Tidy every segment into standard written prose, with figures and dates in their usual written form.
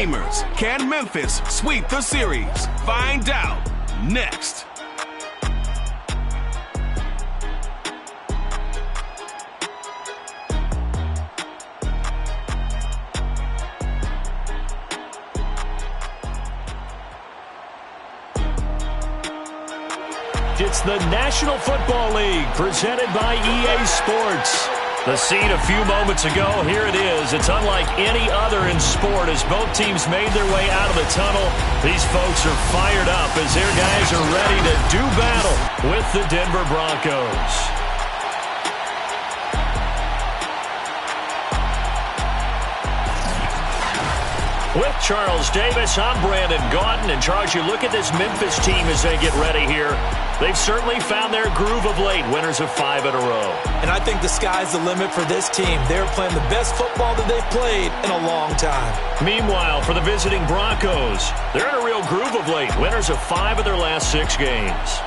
Steamers. Can Memphis sweep the series? Find out next. It's the National Football League presented by EA Sports. The scene a few moments ago, here it is. It's unlike any other in sport as both teams made their way out of the tunnel. These folks are fired up as their guys are ready to do battle with the Denver Broncos. With Charles Davis, I'm Brandon Gaudin. And Charles, you look at this Memphis team as they get ready here. They've certainly found their groove of late, winners of 5 in a row. And I think the sky's the limit for this team. They're playing the best football that they've played in a long time. Meanwhile, for the visiting Broncos, they're in a real groove of late, winners of 5 of their last 6 games.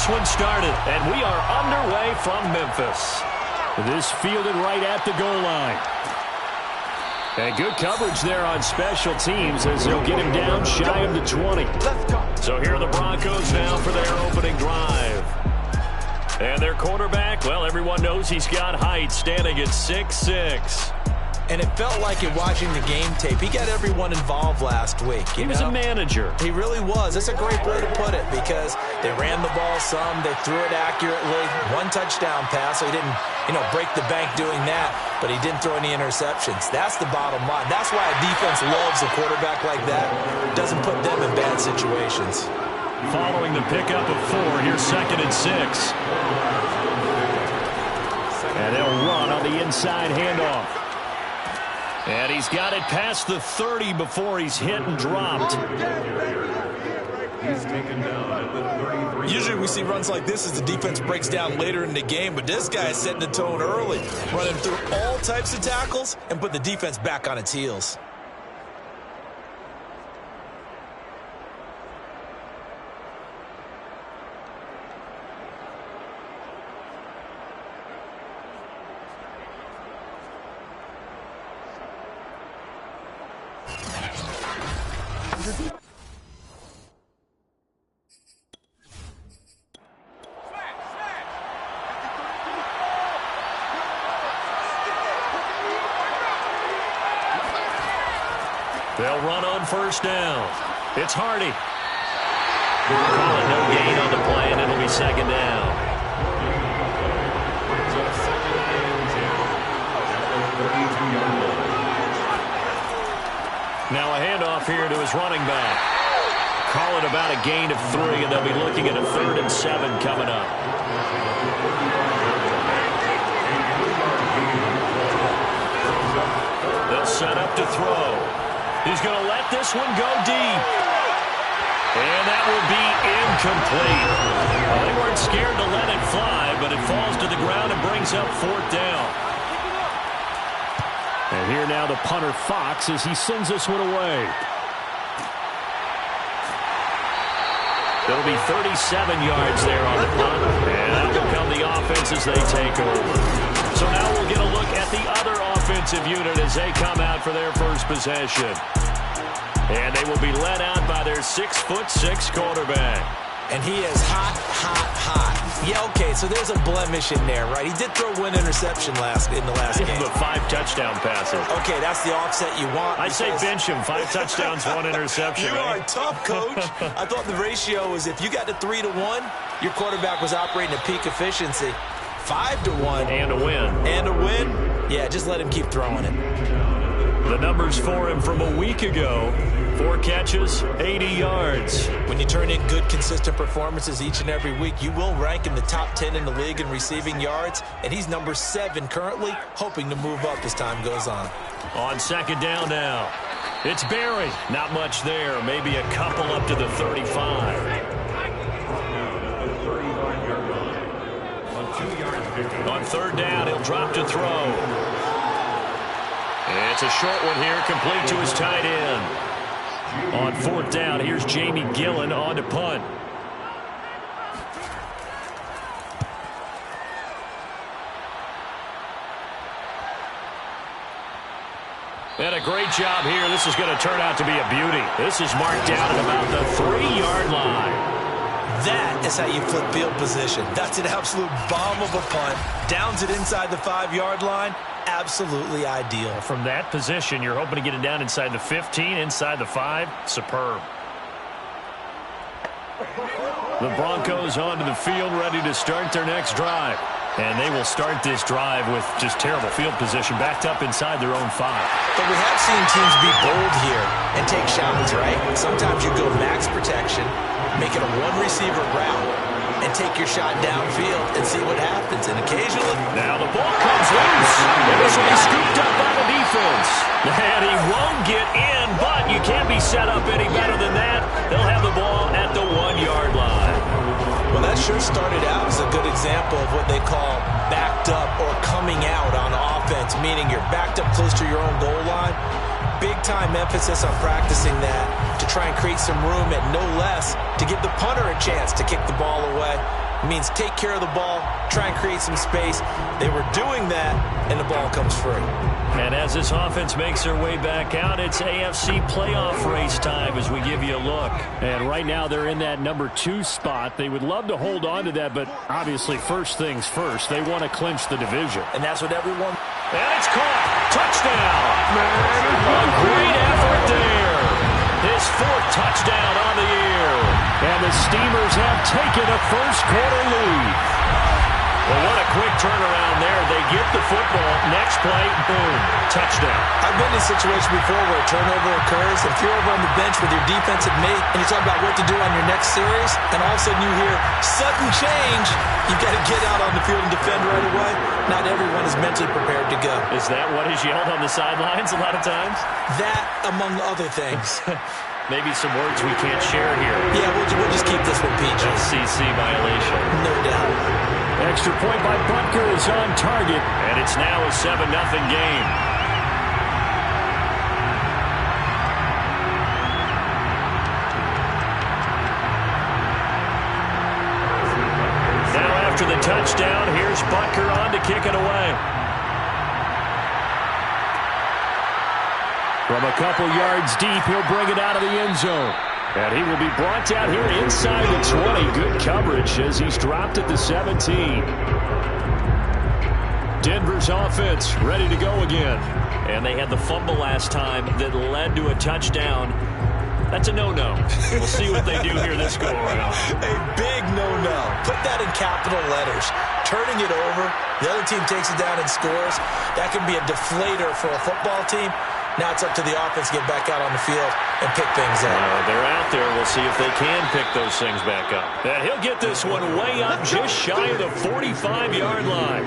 One started, and we are underway from Memphis. This fielded right at the goal line. And good coverage there on special teams as they'll get him down shy of the 20. So here are the Broncos now for their opening drive. And their quarterback, well, everyone knows he's got height, standing at 6'6". And it felt like it watching the game tape. He got everyone involved last week. He was a manager. He really was. That's a great way to put it because they ran the ball some. They threw it accurately. 1 touchdown pass, so he didn't, break the bank doing that. But he didn't throw any interceptions. That's the bottom line. That's why a defense loves a quarterback like that. Doesn't put them in bad situations. Following the pickup of 4, here's 2nd and 6. And they'll run on the inside handoff. And he's got it past the 30 before he's hit and dropped. He's taken down at the 33. Usually we see runs like this as the defense breaks down later in the game, but this guy is setting the tone early, running through all types of tackles and put the defense back on its heels. They'll run on 1st down. It's Hardy. Call it no gain on the play, and it'll be 2nd down. Now a handoff here to his running back. Call it about a gain of 3, and they'll be looking at a 3rd and 7 coming up. They'll set up to throw. He's going to let this one go deep. And that will be incomplete. Well, they weren't scared to let it fly, but it falls to the ground and brings up 4th down. And here now the punter Fox as he sends this one away. There'll be 37 yards there on the punt. And that will come the offense as they take over. So now we'll get a look at the other offensive unit as they come out for their first possession. And they will be led out by their 6'6" quarterback. And he is hot, hot, hot. Yeah, okay, so there's a blemish in there, right? He did throw 1 interception in the last game. But 5 touchdown passes. Okay, that's the offset you want. I say bench him. 5 touchdowns, 1 interception. You are tough, coach. I thought the ratio was if you got to 3 to 1, your quarterback was operating at peak efficiency. 5 to 1. And a win. And a win? Yeah, just let him keep throwing it. The numbers for him from a week ago. 4 catches, 80 yards. When you turn in good, consistent performances each and every week, you will rank in the top 10 in the league in receiving yards, and he's number 7 currently, hoping to move up as time goes on. On second down now, it's Berry. Not much there, maybe a couple up to the 35. On third down, he'll drop to throw. It's a short one here, complete to his tight end. On fourth down, here's Jamie Gillen on to punt. And a great job here. This is going to turn out to be a beauty. This is marked down at about the 3-yard line. That is how you flip field position. That's an absolute bomb of a punt. Downs it inside the 5-yard line. Absolutely ideal. From that position, you're hoping to get it down inside the 15, inside the 5. Superb. The Broncos onto the field, ready to start their next drive. And they will start this drive with just terrible field position, backed up inside their own 5. But we have seen teams be bold here and take shots, right? Sometimes you go max protection, make it a one-receiver route, and take your shot downfield and see what happens. And occasionally... Now the ball comes loose. And this will be scooped up by the defense. And he won't get in, but you can't be set up any better than that. They'll have the ball at the 1-yard line. Well, that sure started out as a good example of what they call backed up or coming out on offense, meaning you're backed up close to your own goal line. Big-time emphasis on practicing that to try and create some room at no less to give the punter a chance to kick the ball away. It means take care of the ball, try and create some space. They were doing that, and the ball comes free. And as this offense makes their way back out, it's AFC playoff race time as we give you a look. And right now they're in that number 2 spot. They would love to hold on to that, but obviously first things first. They want to clinch the division. And that's what everyone... And it's caught. Touchdown. A great effort there. His 4th touchdown on the year. And the Steamers have taken a first-quarter lead. Well, what a quick turnaround there. They get the football. Next play, boom, touchdown. I've been in a situation before where a turnover occurs. If you're over on the bench with your defensive mate and you talk about what to do on your next series, and all of a sudden you hear sudden change, you've got to get out on the field and defend right away. Not everyone is mentally prepared to go. Is that what is yelled on the sidelines a lot of times? That, among other things. Maybe some words we can't share here. Yeah, we'll just keep this one PG. FCC violation. No doubt. Extra point by Butker is on target, and it's now a 7-0 game. Now after the touchdown, here's Butker on to kick it away. From a couple yards deep, he'll bring it out of the end zone. And he will be brought down here inside the 20. Good coverage as he's dropped at the 17. Denver's offense ready to go again. And they had the fumble last time that led to a touchdown. That's a no-no. We'll see what they do here this go-around. A big no-no. Put that in capital letters. Turning it over, the other team takes it down and scores. That can be a deflator for a football team. Now it's up to the offense to get back out on the field and pick things up. They're out there. We'll see if they can pick those things back up. And he'll get this one way up just shy of the 45-yard line.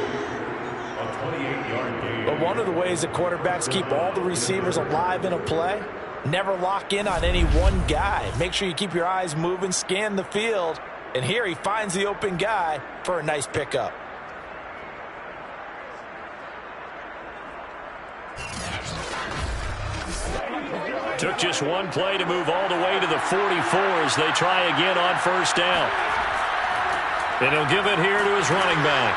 But one of the ways that quarterbacks keep all the receivers alive in a play, never lock in on any one guy. Make sure you keep your eyes moving, scan the field. And here he finds the open guy for a nice pickup. Took just one play to move all the way to the 44 as they try again on first down. And he'll give it here to his running back.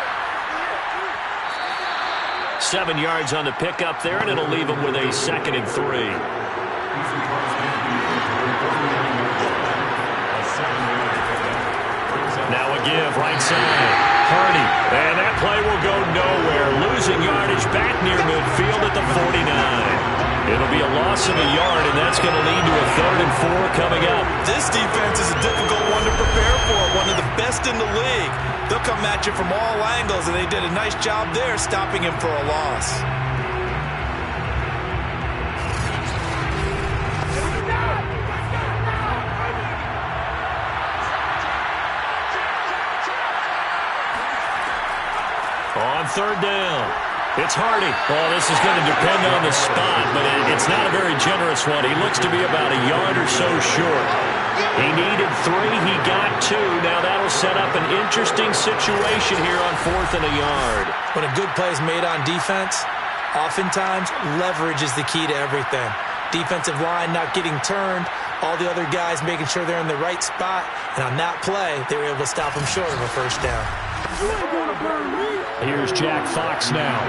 7 yards on the pickup there, and it'll leave him with a 2nd and 3. Now a give right side. Hardy. And that play will go nowhere. Losing yardage back near midfield at the 49. It'll be a loss of a yard, and that's going to lead to a 3rd and 4 coming up. This defense is a difficult one to prepare for. One of the best in the league. They'll come at you from all angles, and they did a nice job there stopping him for a loss. third down. It's Hardy. Well, this is going to depend on the spot, but it's not a very generous one. He looks to be about a yard or so short. He needed 3. He got 2. Now that'll set up an interesting situation here on 4th and a yard. When a good play is made on defense, oftentimes leverage is the key to everything. Defensive line not getting turned, all the other guys making sure they're in the right spot, and on that play, they were able to stop him short of a first down. Here's Jack Fox now,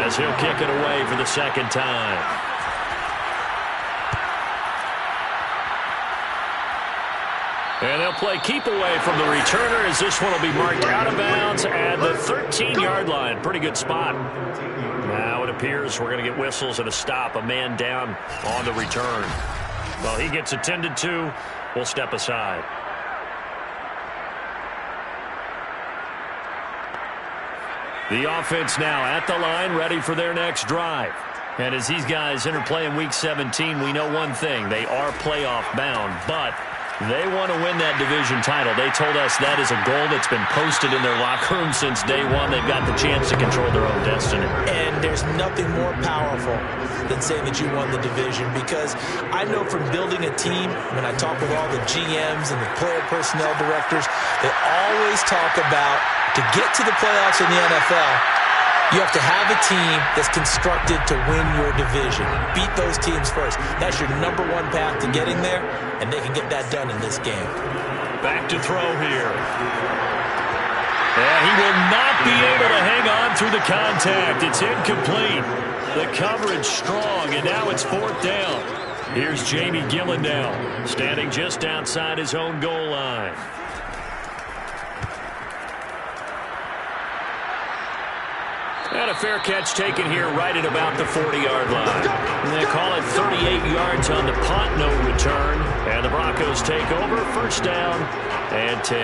as he'll kick it away for the second time. And they'll play keep away from the returner as this one will be marked out of bounds at the 13-yard line. Pretty good spot. Now it appears we're going to get whistles and a stop. A man down on the return. Well, he gets attended to. We'll step aside. The offense now at the line, ready for their next drive. And as these guys interplay in Week 17, we know one thing. They are playoff bound, but they want to win that division title. They told us that is a goal that's been posted in their locker room since day one. They've got the chance to control their own destiny. And there's nothing more powerful than saying that you won the division, because I know from building a team, when I talk with all the GMs and the player personnel directors, they always talk about, to get to the playoffs in the NFL, you have to have a team that's constructed to win your division. Beat those teams first. That's your number one path to getting there, and they can get that done in this game. Back to throw here. And he will not be able to hang on through the contact. It's incomplete. The coverage strong, and now it's 4th down. Here's Jamie Gillandale, standing just outside his own goal line. And a fair catch taken here right at about the 40-yard line. And they call it 38 yards on the punt, no return. And the Broncos take over, first down and 10.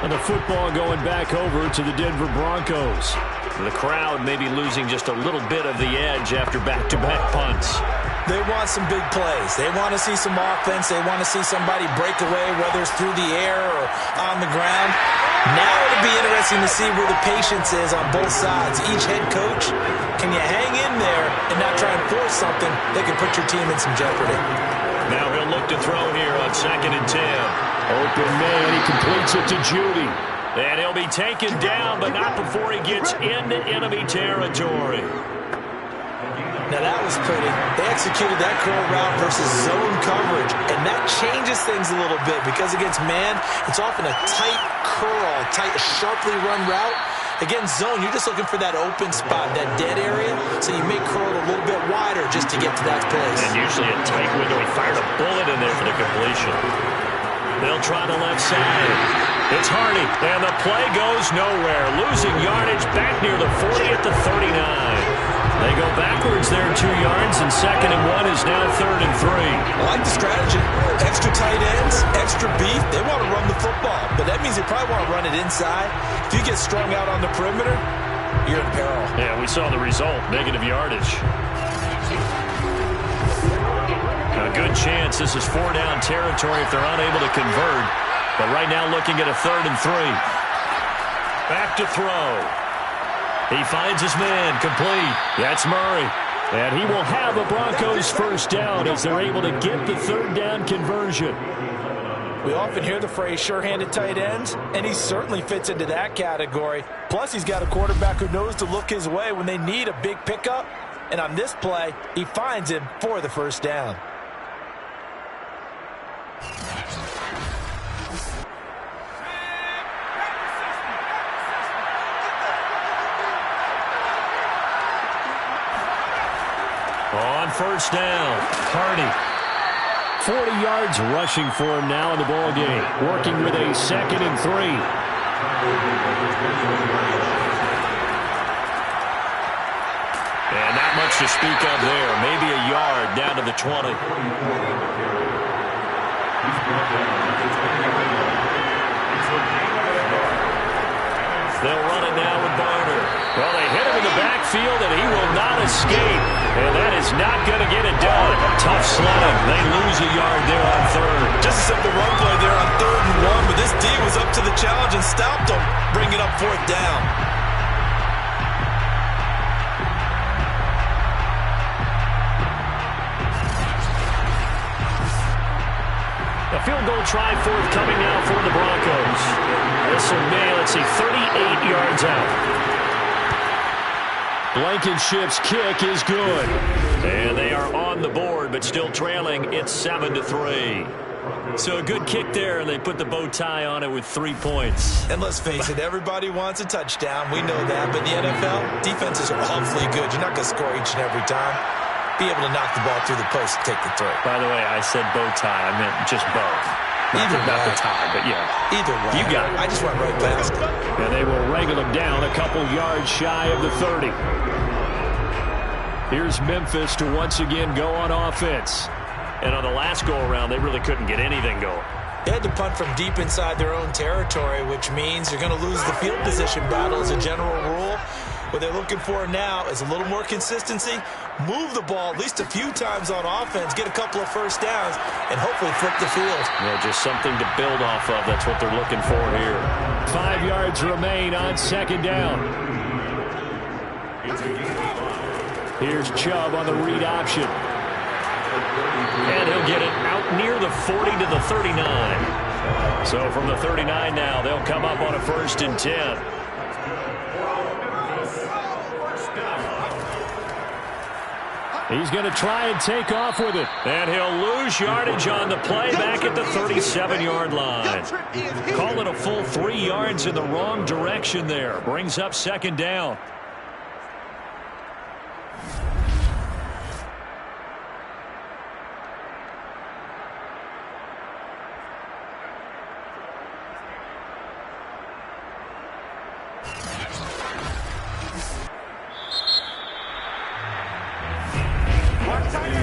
And the football going back over to the Denver Broncos. The crowd maybe losing just a little bit of the edge after back-to-back punts. They want some big plays. They want to see some offense. They want to see somebody break away, whether it's through the air or on the ground. Now it'll be interesting to see where the patience is on both sides. Each head coach, can you hang in there and not try and force something that can put your team in some jeopardy? Now he'll look to throw here on 2nd and 10. Open man, he completes it to Judy. And he'll be taken down, but not before he gets into enemy territory. Now that was pretty. They executed that curl route versus zone coverage, and that changes things a little bit, because against man, it's often a tight curl, tight, sharply run route. Against zone, you're just looking for that open spot, that dead area, so you may curl a little bit wider just to get to that place. And usually a tight window. He fired a bullet in there for the completion. They'll try the left side. It's Hardy, and the play goes nowhere. Losing yardage back near the 40 at the 39. They go backwards there 2 yards, and 2nd and 1 is now 3rd and 3. I like the strategy. Extra tight ends, extra beef. They want to run the football, but that means they probably want to run it inside. If you get strung out on the perimeter, you're in peril. Yeah, we saw the result, negative yardage. A good chance this is 4-down territory if they're unable to convert. But right now looking at a 3rd and 3. Back to throw. He finds his man, complete. That's Murray. And he will have a Broncos first down as they're able to get the 3rd down conversion. We often hear the phrase sure-handed tight ends, and he certainly fits into that category. Plus, he's got a quarterback who knows to look his way when they need a big pickup. And on this play, he finds him for the first down. On first down, Hardy. 40 yards rushing for him now in the ball game. Working with a 2nd and 3. And not much to speak of there. Maybe a yard down to the 20. They'll run it now with Barner. Well, they hit him in the backfield, and he will not escape. And that is not going to get it done. Tough sledding. They lose a yard there on 3rd. Just a simple run play there on 3rd and 1, but this D was up to the challenge and stopped them, bringing up 4th down. A field goal try forthcoming now for the Broncos. This will be, let's see, 38 yards out. Blankenship's kick is good. And they are on the board, but still trailing. It's 7-3. So a good kick there, and they put the bow tie on it with 3 points. And let's face it, everybody wants a touchdown. We know that. But in the NFL, defenses are awfully good. You're not going to score each and every time. Be able to knock the ball through the post and take the throw. By the way, I said bow tie. I meant just bow. Not the tie, but yeah. Either way. You got it. I just went right past it. And they will wrangle him down a couple yards shy of the 30. Here's Memphis to once again go on offense. And on the last go-around, they really couldn't get anything going. They had to punt from deep inside their own territory, which means you're going to lose the field position battle as a general rule. What they're looking for now is a little more consistency, move the ball at least a few times on offense, get a couple of first downs, and hopefully flip the field. Yeah, just something to build off of. That's what they're looking for here. 5 yards remain on second down. Here's Chubb on the read option. And he'll get it out near the 40 to the 39. So from the 39 now, they'll come up on a 1st and 10. He's going to try and take off with it. And he'll lose yardage on the play back at the 37-yard line. Call it a full 3 yards in the wrong direction there. Brings up second down.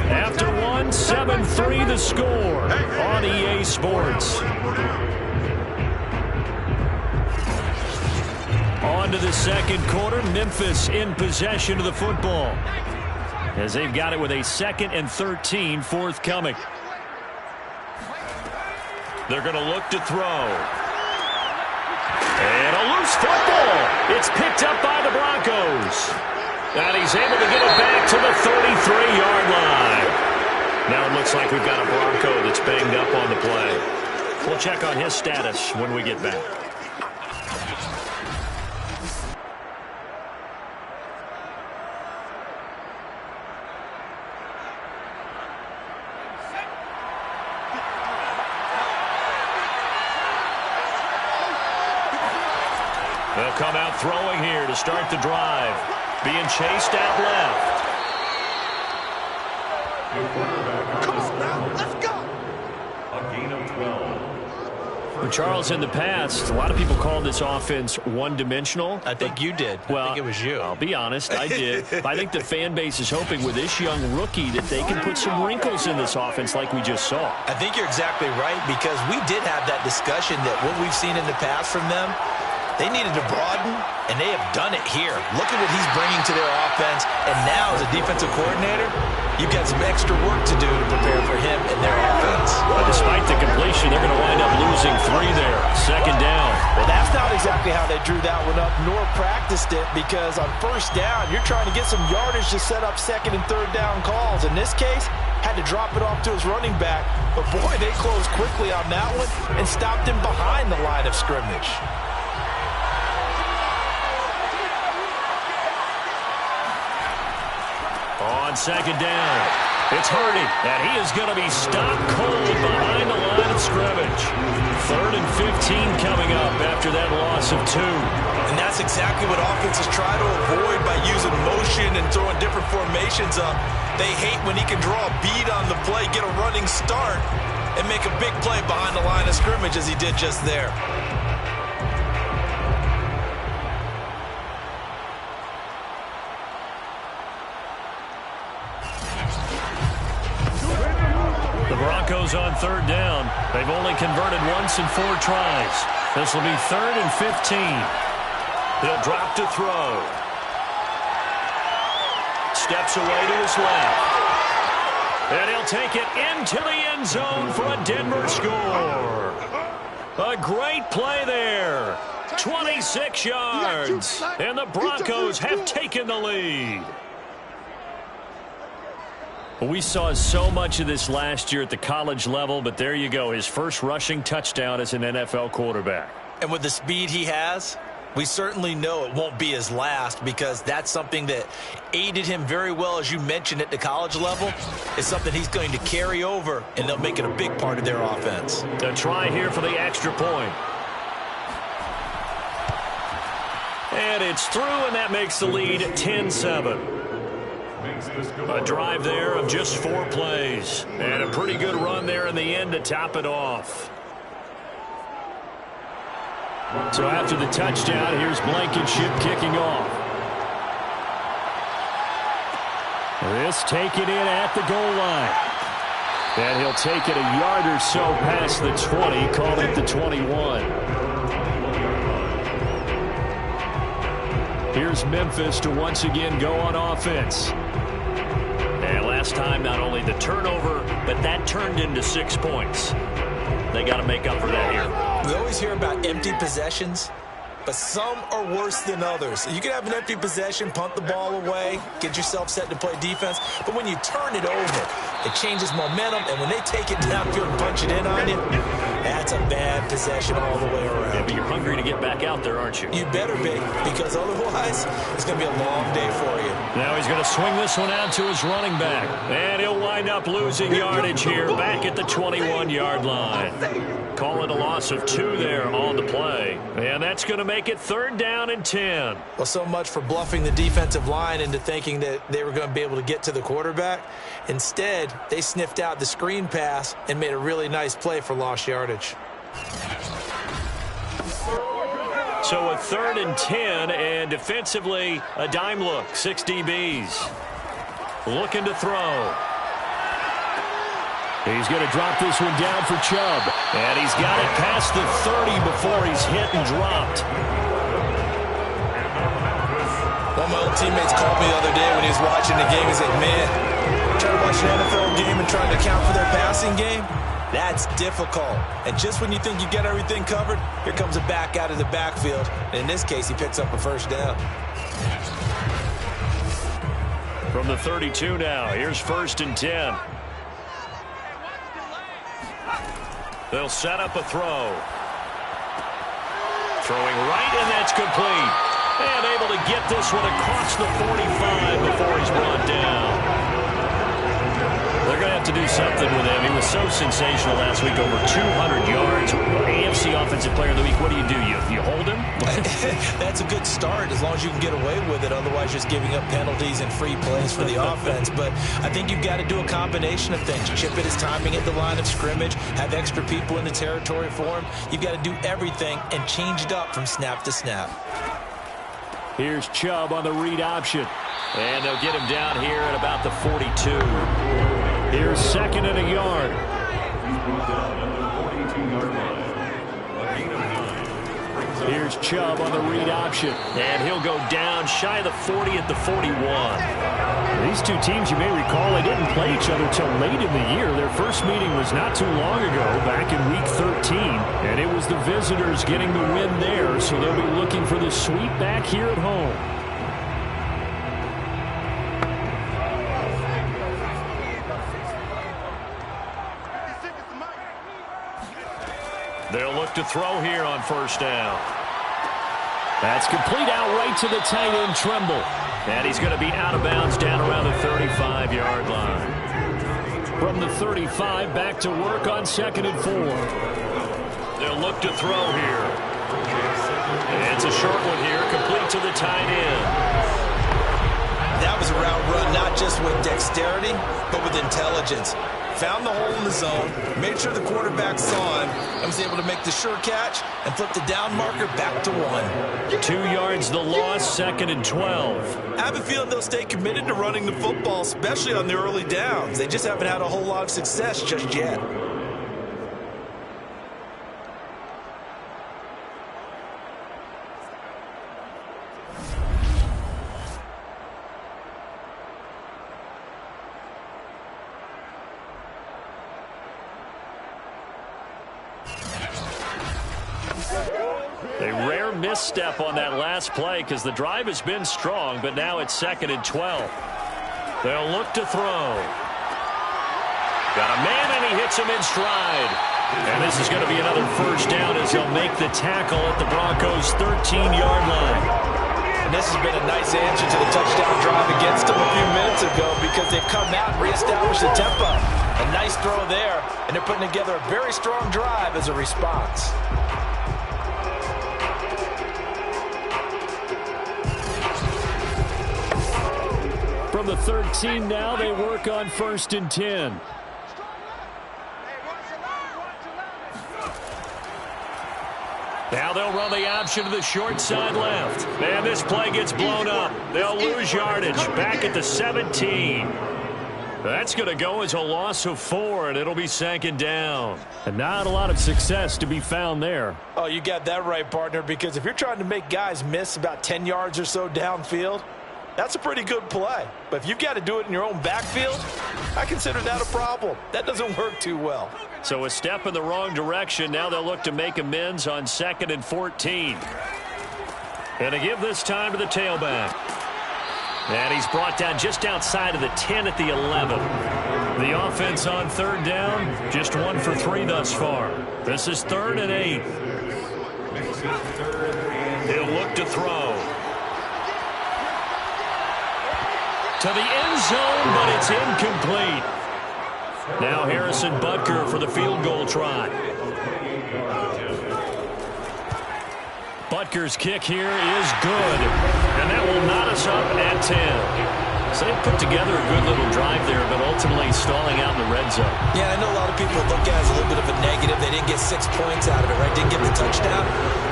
After one, 7-3 the score on EA Sports. On to the second quarter. Memphis in possession of the football as they've got it with a 2nd and 13 forthcoming. They're going to look to throw. And a loose football. It's picked up by the Broncos. And he's able to get it back to the 33-yard line. Now it looks like we've got a Bronco that's banged up on the play. We'll check on his status when we get back. They'll come out throwing here to start the drive. Being chased out left. Come on now, let's go. A gain of 12. Well, Charles, in the past, a lot of people called this offense one-dimensional. I think you did. Well, I think it was you. I'll be honest, I did. I think the fan base is hoping with this young rookie that they can put some wrinkles in this offense like we just saw. I think you're exactly right, because we did have that discussion that what we've seen in the past from them, they needed to broaden, and they have done it here. Look at what he's bringing to their offense, and now as a defensive coordinator, you've got some extra work to do to prepare for him and their offense. But despite the completion, they're going to wind up losing 3 there. Second down. Well, that's not exactly how they drew that one up, nor practiced it, because on first down, you're trying to get some yardage to set up 2nd and 3rd down calls. In this case, had to drop it off to his running back, but boy, they closed quickly on that one and stopped him behind the line of scrimmage. On second down, it's Hardy, and he is going to be stopped cold behind the line of scrimmage. 3rd and 15 coming up after that loss of 2. And that's exactly what offenses try to avoid by using motion and throwing different formations up. They hate when he can draw a bead on the play, get a running start, and make a big play behind the line of scrimmage as he did just there. Broncos on 3rd down. They've only converted once in 4 tries. This will be 3rd and 15. He'll drop to throw. Steps away to his left. And he'll take it into the end zone for a Denver score. A great play there. 26 yards. And the Broncos have taken the lead. We saw so much of this last year at the college level, but there you go. His first rushing touchdown as an NFL quarterback. And with the speed he has, we certainly know it won't be his last, because that's something that aided him very well, as you mentioned, at the college level. It's something he's going to carry over, and they'll make it a big part of their offense. A try here for the extra point. And it's through, and that makes the lead 10-7. A drive there of just 4 plays. And a pretty good run there in the end to top it off. So after the touchdown, here's Blankenship kicking off. This taken in at the goal line. And he'll take it a yard or so past the 20, call it the 21. Here's Memphis to once again go on offense. And last time, not only the turnover, but that turned into 6 points. They got to make up for that here. We always hear about empty possessions, but some are worse than others. You can have an empty possession, punt the ball away, get yourself set to play defense, but when you turn it over, it changes momentum, and when they take it downfield and punch it in on you, that's a bad possession all the way around. Yeah, but you're hungry to get back out there, aren't you? You better be, because otherwise, it's going to be a long day for you. Now he's going to swing this one out to his running back, and he'll wind up losing yardage here back at the 21-yard line. Call it a loss of 2 there on the play, and that's going to make it 3rd down and 10. Well, so much for bluffing the defensive line into thinking that they were going to be able to get to the quarterback. Instead, they sniffed out the screen pass and made a really nice play for lost yardage. So a 3rd and 10, and defensively, a dime look, 6 DBs. Looking to throw. He's going to drop this one down for Chubb. And he's got it past the 30 before he's hit and dropped. One of my old teammates called me the other day when he was watching the game. He's like, man, trying to watch an NFL game and trying to account for their passing game, that's difficult. And just when you think you get everything covered, here comes a back out of the backfield. And in this case, he picks up a 1st down. From the 32 now, here's 1st and 10. They'll set up a throw. Throwing right, and that's complete. And able to get this one across the 45 before he's brought down. They're going to have to do something with him. He was so sensational last week, over 200 yards. AFC Offensive Player of the Week, what do? You hold him? That's a good start as long as you can get away with it. Otherwise, just giving up penalties and free plays for the offense. But I think you've got to do a combination of things. Chip it his timing at the line of scrimmage, have extra people in the territory for him. You've got to do everything and change it up from snap to snap. Here's Chubb on the read option. And they'll get him down here at about the 42. Here's 2nd and a yard. Here's Chubb on the read option. And he'll go down shy of the 40 at the 41. These two teams, you may recall, they didn't play each other till late in the year. Their first meeting was not too long ago, back in Week 13. And it was the visitors getting the win there, so they'll be looking for the sweep back here at home. They'll look to throw here on 1st down. That's complete out right to the tight end, Tremble. And he's going to be out of bounds down around the 35-yard line. From the 35, back to work on 2nd and 4. They'll look to throw here. And it's a short one here, complete to the tight end. That was a route run not just with dexterity, but with intelligence. Found the hole in the zone, made sure the quarterback saw him, and was able to make the sure catch and flip the down marker back to 1. 2 yards the loss, 2nd and 12. I have a feeling they'll stay committed to running the football, especially on the early downs. They just haven't had a whole lot of success just yet. A rare misstep on that last play because the drive has been strong, but now it's 2nd and 12. They'll look to throw. Got a man, and he hits him in stride. And this is going to be another first down as they'll make the tackle at the Broncos' 13-yard line. And this has been a nice answer to the touchdown drive against them a few minutes ago because they've come out and reestablished the tempo. A nice throw there, and they're putting together a very strong drive as a response. From the 13 now, they work on 1st and 10. Now they'll run the option to the short side left. And this play gets blown up. They'll lose yardage back at the 17. That's going to go as a loss of 4, and it'll be 2nd down. And not a lot of success to be found there. Oh, you got that right, partner, because if you're trying to make guys miss about 10 yards or so downfield, that's a pretty good play. But if you've got to do it in your own backfield, I consider that a problem. That doesn't work too well. So a step in the wrong direction. Now they'll look to make amends on 2nd and 14. And to give this time to the tailback. And he's brought down just outside of the 10 at the 11. The offense on 3rd down, just 1 for 3 thus far. This is 3rd and 8. He'll look to throw. To the end zone, but it's incomplete. Now Harrison Butker for the field goal try. Butker's kick here is good, and that will knot us up at 10. So they put together a good little drive there, but ultimately stalling out in the red zone. Yeah, I know a lot of people look at it as a little bit of a negative. They didn't get 6 points out of it, right? Didn't get the touchdown.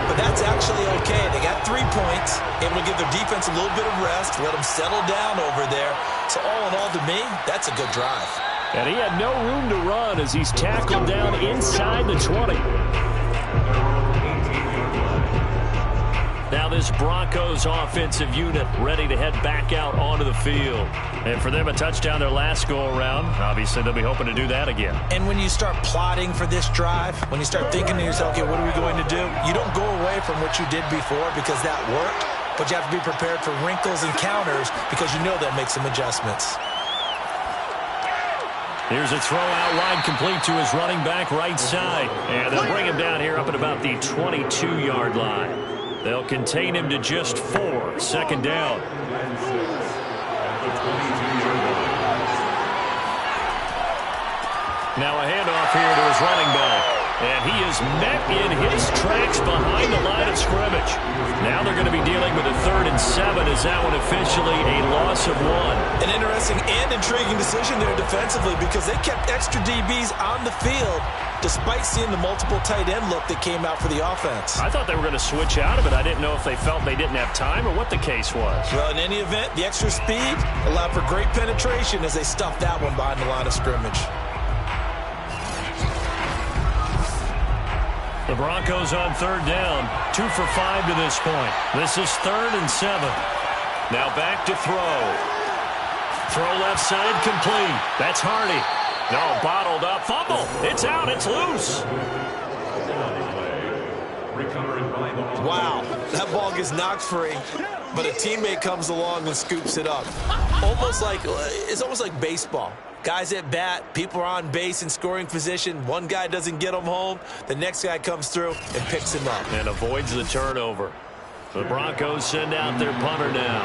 But that's actually okay. They got 3 points, able to give their defense a little bit of rest, let them settle down over there. So all in all, to me, that's a good drive. And he had no room to run as he's tackled down inside the 20. Now this Broncos offensive unit ready to head back out onto the field. And for them, a touchdown their last go-around. Obviously, they'll be hoping to do that again. And when you start plotting for this drive, when you start thinking to yourself, okay, what are we going to do? You don't go away from what you did before because that worked, but you have to be prepared for wrinkles and counters because you know they'll make some adjustments. Here's a throw out wide, complete to his running back right side. And they'll bring him down here up at about the 22-yard line. They'll contain him to just 4. 2nd down. Now a handoff here to his running back. And he is met in his tracks behind the line of scrimmage. Now they're going to be dealing with a 3rd and 7 as that one officially a loss of 1. An interesting and intriguing decision there defensively because they kept extra DBs on the field despite seeing the multiple tight end look that came out for the offense. I thought they were going to switch out of it. I didn't know if they felt they didn't have time or what the case was. Well, in any event, the extra speed allowed for great penetration as they stuffed that one behind the line of scrimmage. The Broncos on 3rd down, 2 for 5 to this point. This is 3rd and 7. Now back to throw. Throw left side complete. That's Hardy. No, bottled up. Fumble. It's out. It's loose. Wow, that ball gets knocked free, but a teammate comes along and scoops it up. It's almost like baseball. Guys at bat, people are on base in scoring position. One guy doesn't get him home. The next guy comes through and picks him up. And avoids the turnover. The Broncos send out their punter now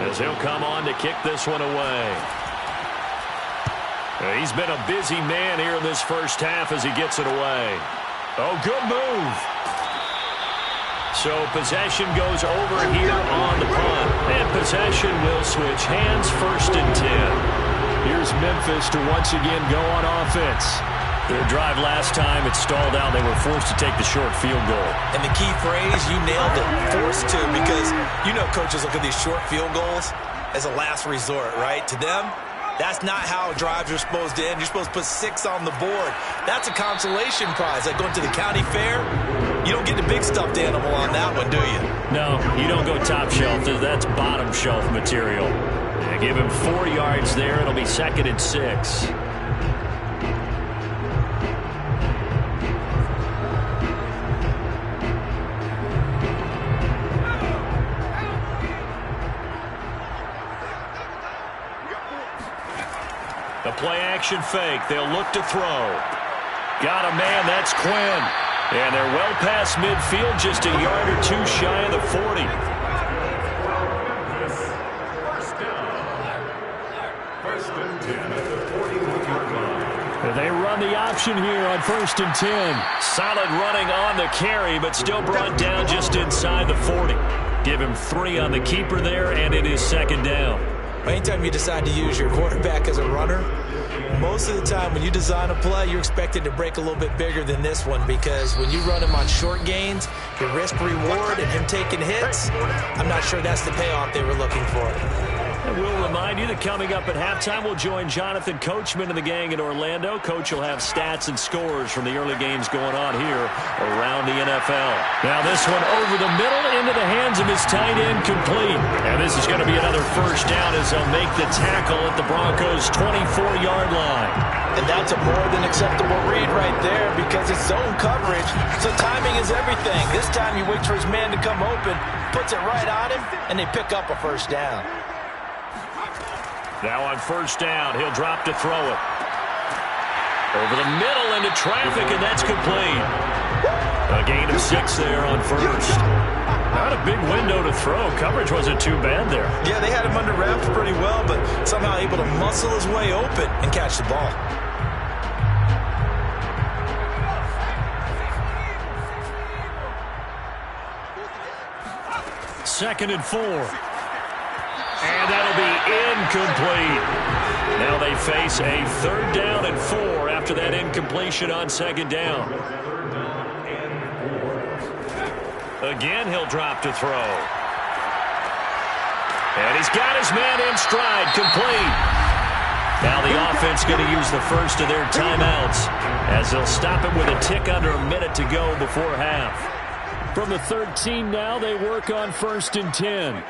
as he'll come on to kick this one away. He's been a busy man here in this first half as he gets it away. Oh, good move. So possession goes over here on the punt. And possession will switch hands, 1st and 10. Here's Memphis to once again go on offense. Their drive last time, it stalled out. They were forced to take the short field goal. And the key phrase, you nailed it, forced to, because you know coaches look at these short field goals as a last resort, right? To them, that's not how drives are supposed to end. You're supposed to put 6 on the board. That's a consolation prize. Like going to the county fair, you don't get the big stuffed animal on that one, do you? No, you don't go top shelf. That's bottom shelf material. Give him 4 yards there. It'll be 2nd and 6. The Play action fake. They'll look to throw. Got a man. That's Quinn. And they're well past midfield, just a yard or two shy of the 40. First and 10 at the 41-yard line. They run the option here on 1st and 10. Solid running on the carry, but still brought down just inside the 40. Give him 3 on the keeper there, and it is 2nd down. Anytime you decide to use your quarterback as a runner, most of the time when you design a play, you're expected to break a little bit bigger than this one, because when you run him on short gains, the risk-reward and him taking hits, I'm not sure that's the payoff they were looking for. And we'll remind you that coming up at halftime, we'll join Jonathan Coachman and the gang in Orlando. Coach will have stats and scores from the early games going on here around the NFL. Now this one over the middle into the hands of his tight end, complete. And this is going to be another 1st down as they'll make the tackle at the Broncos' 24-yard line. And that's a more than acceptable read right there, because it's zone coverage, so timing is everything. This time he waits for his man to come open, puts it right on him, and they pick up a 1st down. Now on 1st down, he'll drop to throw it. Over the middle into traffic, and that's complete. A gain of 6 there on 1st. Not a big window to throw. Coverage wasn't too bad there. Yeah, they had him under wraps pretty well, but somehow able to muscle his way open and catch the ball. Second and 4. And that'll be incomplete. Now they face a 3rd down and 4 after that incompletion on 2nd down. Again, he'll drop to throw. And he's got his man in stride, complete. Now the offense going to use the first of their timeouts as they'll stop him with a tick under a minute to go before half. From the 13 now, they work on 1st and 10.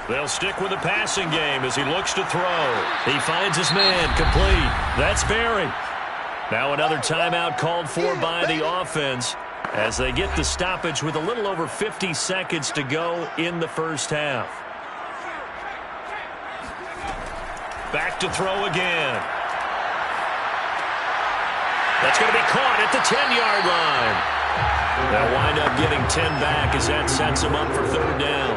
They'll stick with the passing game as he looks to throw. He finds his man, complete. That's Barry. Now another timeout called for by the offense as they get the stoppage with a little over 50 seconds to go in the 1st half. Back to throw again. That's going to be caught at the 10-yard line. They'll wind up getting 10 back as that sets them up for 3rd down.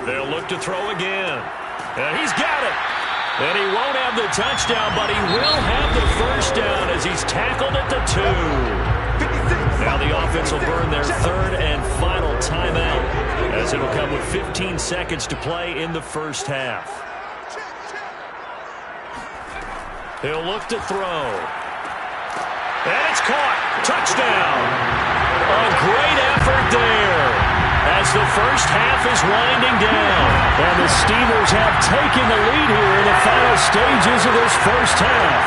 They'll look to throw again. And he's got it. And he won't have the touchdown, but he will have the 1st down as he's tackled at the 2. Now the offense will burn their 3rd and final timeout as it'll come with 15 seconds to play in the 1st half. He'll look to throw. And it's caught. Touchdown. A great effort there as the 1st half is winding down. And the Steamers have taken the lead here in the final stages of this 1st half.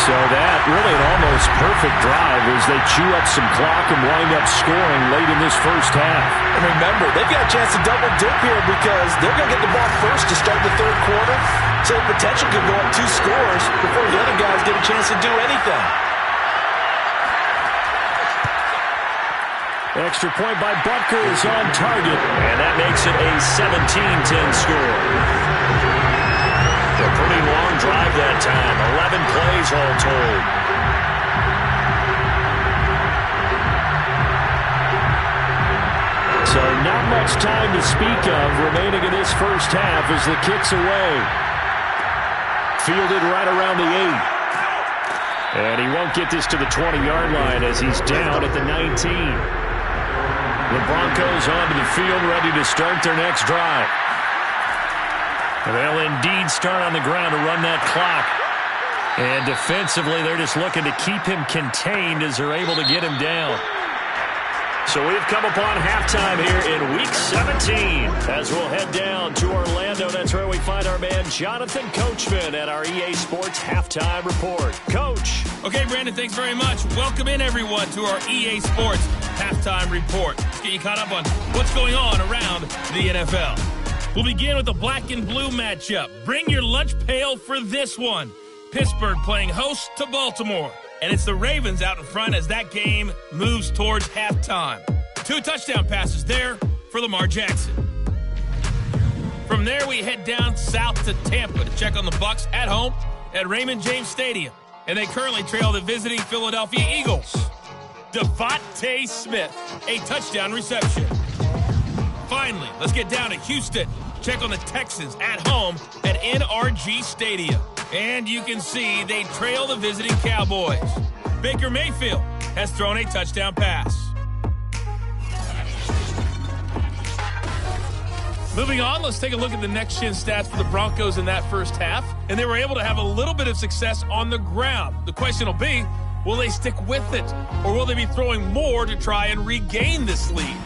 So that really an almost perfect drive as they chew up some clock and wind up scoring late in this 1st half. And remember, they've got a chance to double dip here because they're going to get the ball first to start the 3rd quarter. So the potential could go up 2 scores before the other guys get a chance to do anything. Extra point by Butker is on target, and that makes it a 17-10 score. A pretty long drive that time, 11 plays all told. So not much time to speak of remaining in this 1st half as the kick's away. Fielded right around the 8. And he won't get this to the 20-yard line as he's down at the 19. The Broncos onto the field, ready to start their next drive. They'll indeed start on the ground to run that clock. And defensively, they're just looking to keep him contained as they're able to get him down. So we've come upon halftime here in Week 17 as we'll head down to Orlando. That's where we find our man Jonathan Coachman at our EA Sports Halftime Report. Coach. Okay, Brandon, thanks very much. Welcome in, everyone, to our EA Sports Halftime Report. Let's get you caught up on what's going on around the NFL. We'll begin with the black and blue matchup. Bring your lunch pail for this one. Pittsburgh playing host to Baltimore. And it's the Ravens out in front as that game moves towards halftime. 2 touchdown passes there for Lamar Jackson. From From there, we head down south to Tampa to check on the Bucs at home at Raymond James Stadium. And they currently trail the visiting Philadelphia Eagles. Devontae Smith, a touchdown reception. Finally, let's get down to Houston. Check on the Texans at home at NRG Stadium. And you can see they trail the visiting Cowboys. Baker Mayfield has thrown a touchdown pass. Moving on, let's take a look at the next-gen stats for the Broncos in that first half. And they were able to have a little bit of success on the ground. The question will be, will they stick with it? Or will they be throwing more to try and regain this lead?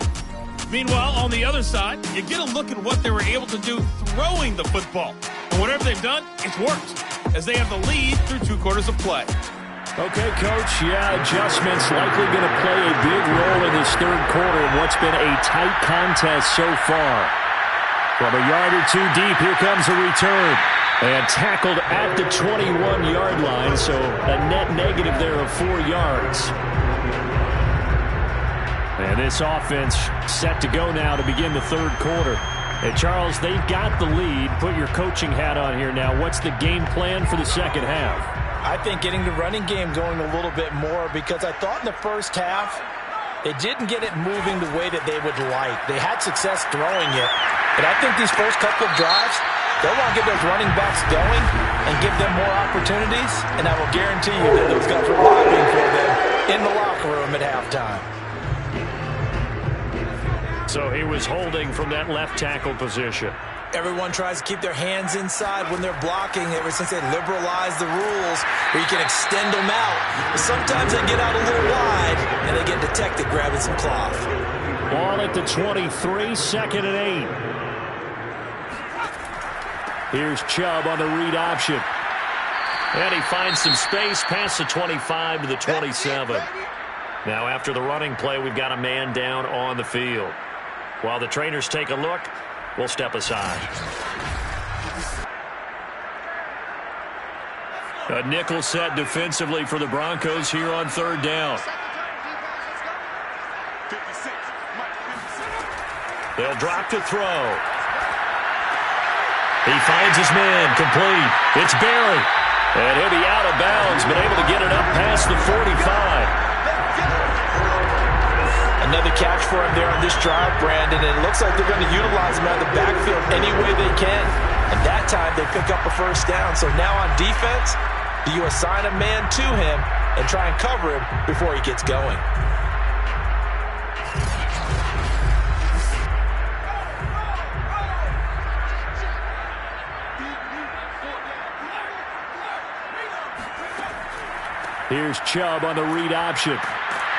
Meanwhile, on the other side, you get a look at what they were able to do throwing the football. And whatever they've done, it's worked, as they have the lead through 2 quarters of play. Okay, Coach, adjustments likely going to play a big role in this third quarter in what's been a tight contest so far. From a yard or 2 deep, here comes a return. And tackled at the 21-yard line, so a net negative there of 4 yards. And this offense set to go now to begin the third quarter. And Charles, they've got the lead. Put your coaching hat on here now. What's the game plan for the second half? I think getting the running game going a little bit more, because I thought in the first half they didn't get it moving the way that they would like. They had success throwing it, but I think these first couple of drives, they'll want to get those running backs going and give them more opportunities, and I will guarantee you that those guys were lobbying for them in the locker room at halftime. So he was holding from that left tackle position. Everyone tries to keep their hands inside when they're blocking ever since they liberalized the rules where you can extend them out. But sometimes they get out a little wide and they get detected grabbing some cloth. Ball at the 23, 2nd and 8. Here's Chubb on the read option. And he finds some space past the 25 to the 27. Now after the running play, we've got a man down on the field. While the trainers take a look, we'll step aside. A nickel set defensively for the Broncos here on 3rd down. They'll drop to throw. He finds his man, complete. It's Barry. And he'll be out of bounds, but able to get it up past the 45. Another catch for him there on this drive, Brandon, and it looks like they're going to utilize him out of the backfield any way they can. And that time they pick up a first down. So now on defense, do you assign a man to him and try and cover him before he gets going? Here's Chubb on the read option.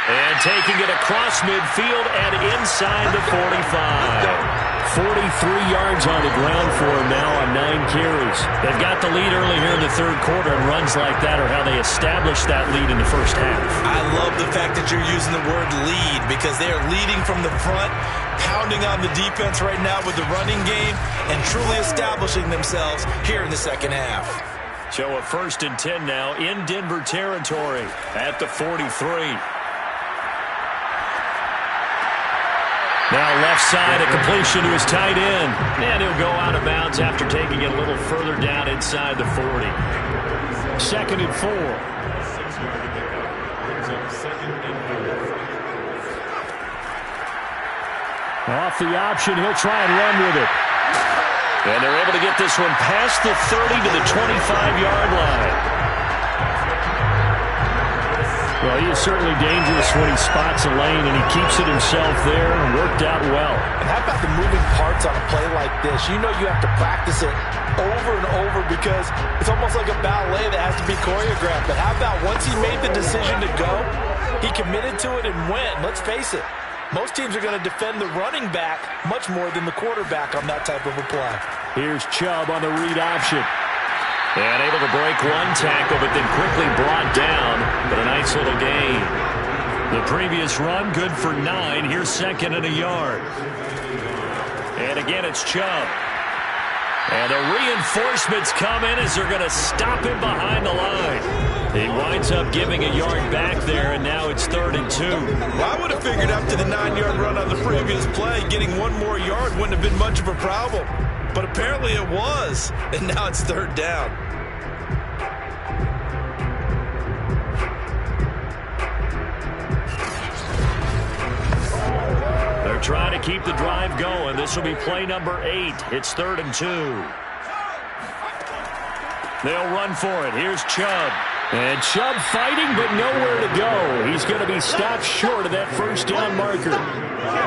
And taking it across midfield and inside the 45. 43 yards on the ground for him now on 9 carries. They've got the lead early here in the third quarter, and runs like that are how they established that lead in the first half. I love the fact that you're using the word lead, because they are leading from the front, pounding on the defense right now with the running game, and truly establishing themselves here in the second half. So a 1st and 10 now in Denver territory at the 43. Now left side, a completion to his tight end. And he'll go out of bounds after taking it a little further down inside the 40. 2nd and 4. Off the option, he'll try and run with it. And they're able to get this one past the 30 to the 25-yard line. Well, he is certainly dangerous when he spots a lane, and he keeps it himself there and worked out well. And how about the moving parts on a play like this? You know you have to practice it over and over, because it's almost like a ballet that has to be choreographed. But how about once he made the decision to go, he committed to it and went. Let's face it, most teams are going to defend the running back much more than the quarterback on that type of a play. Here's Chubb on the read option. And able to break one tackle, but then quickly brought down. But a nice little gain. The previous run, good for 9. Here's 2nd and a yard. And again, it's Chubb. And the reinforcements come in as they're going to stop him behind the line. He winds up giving a yard back there, and now it's 3rd and 2. Well, I would have figured after the 9-yard run on the previous play, getting one more yard wouldn't have been much of a problem. But apparently it was, and now it's 3rd down. They're trying to keep the drive going. This will be play number 8. It's 3rd and 2. They'll run for it. Here's Chubb. And Chubb fighting, but nowhere to go. He's going to be stopped short of that first down marker.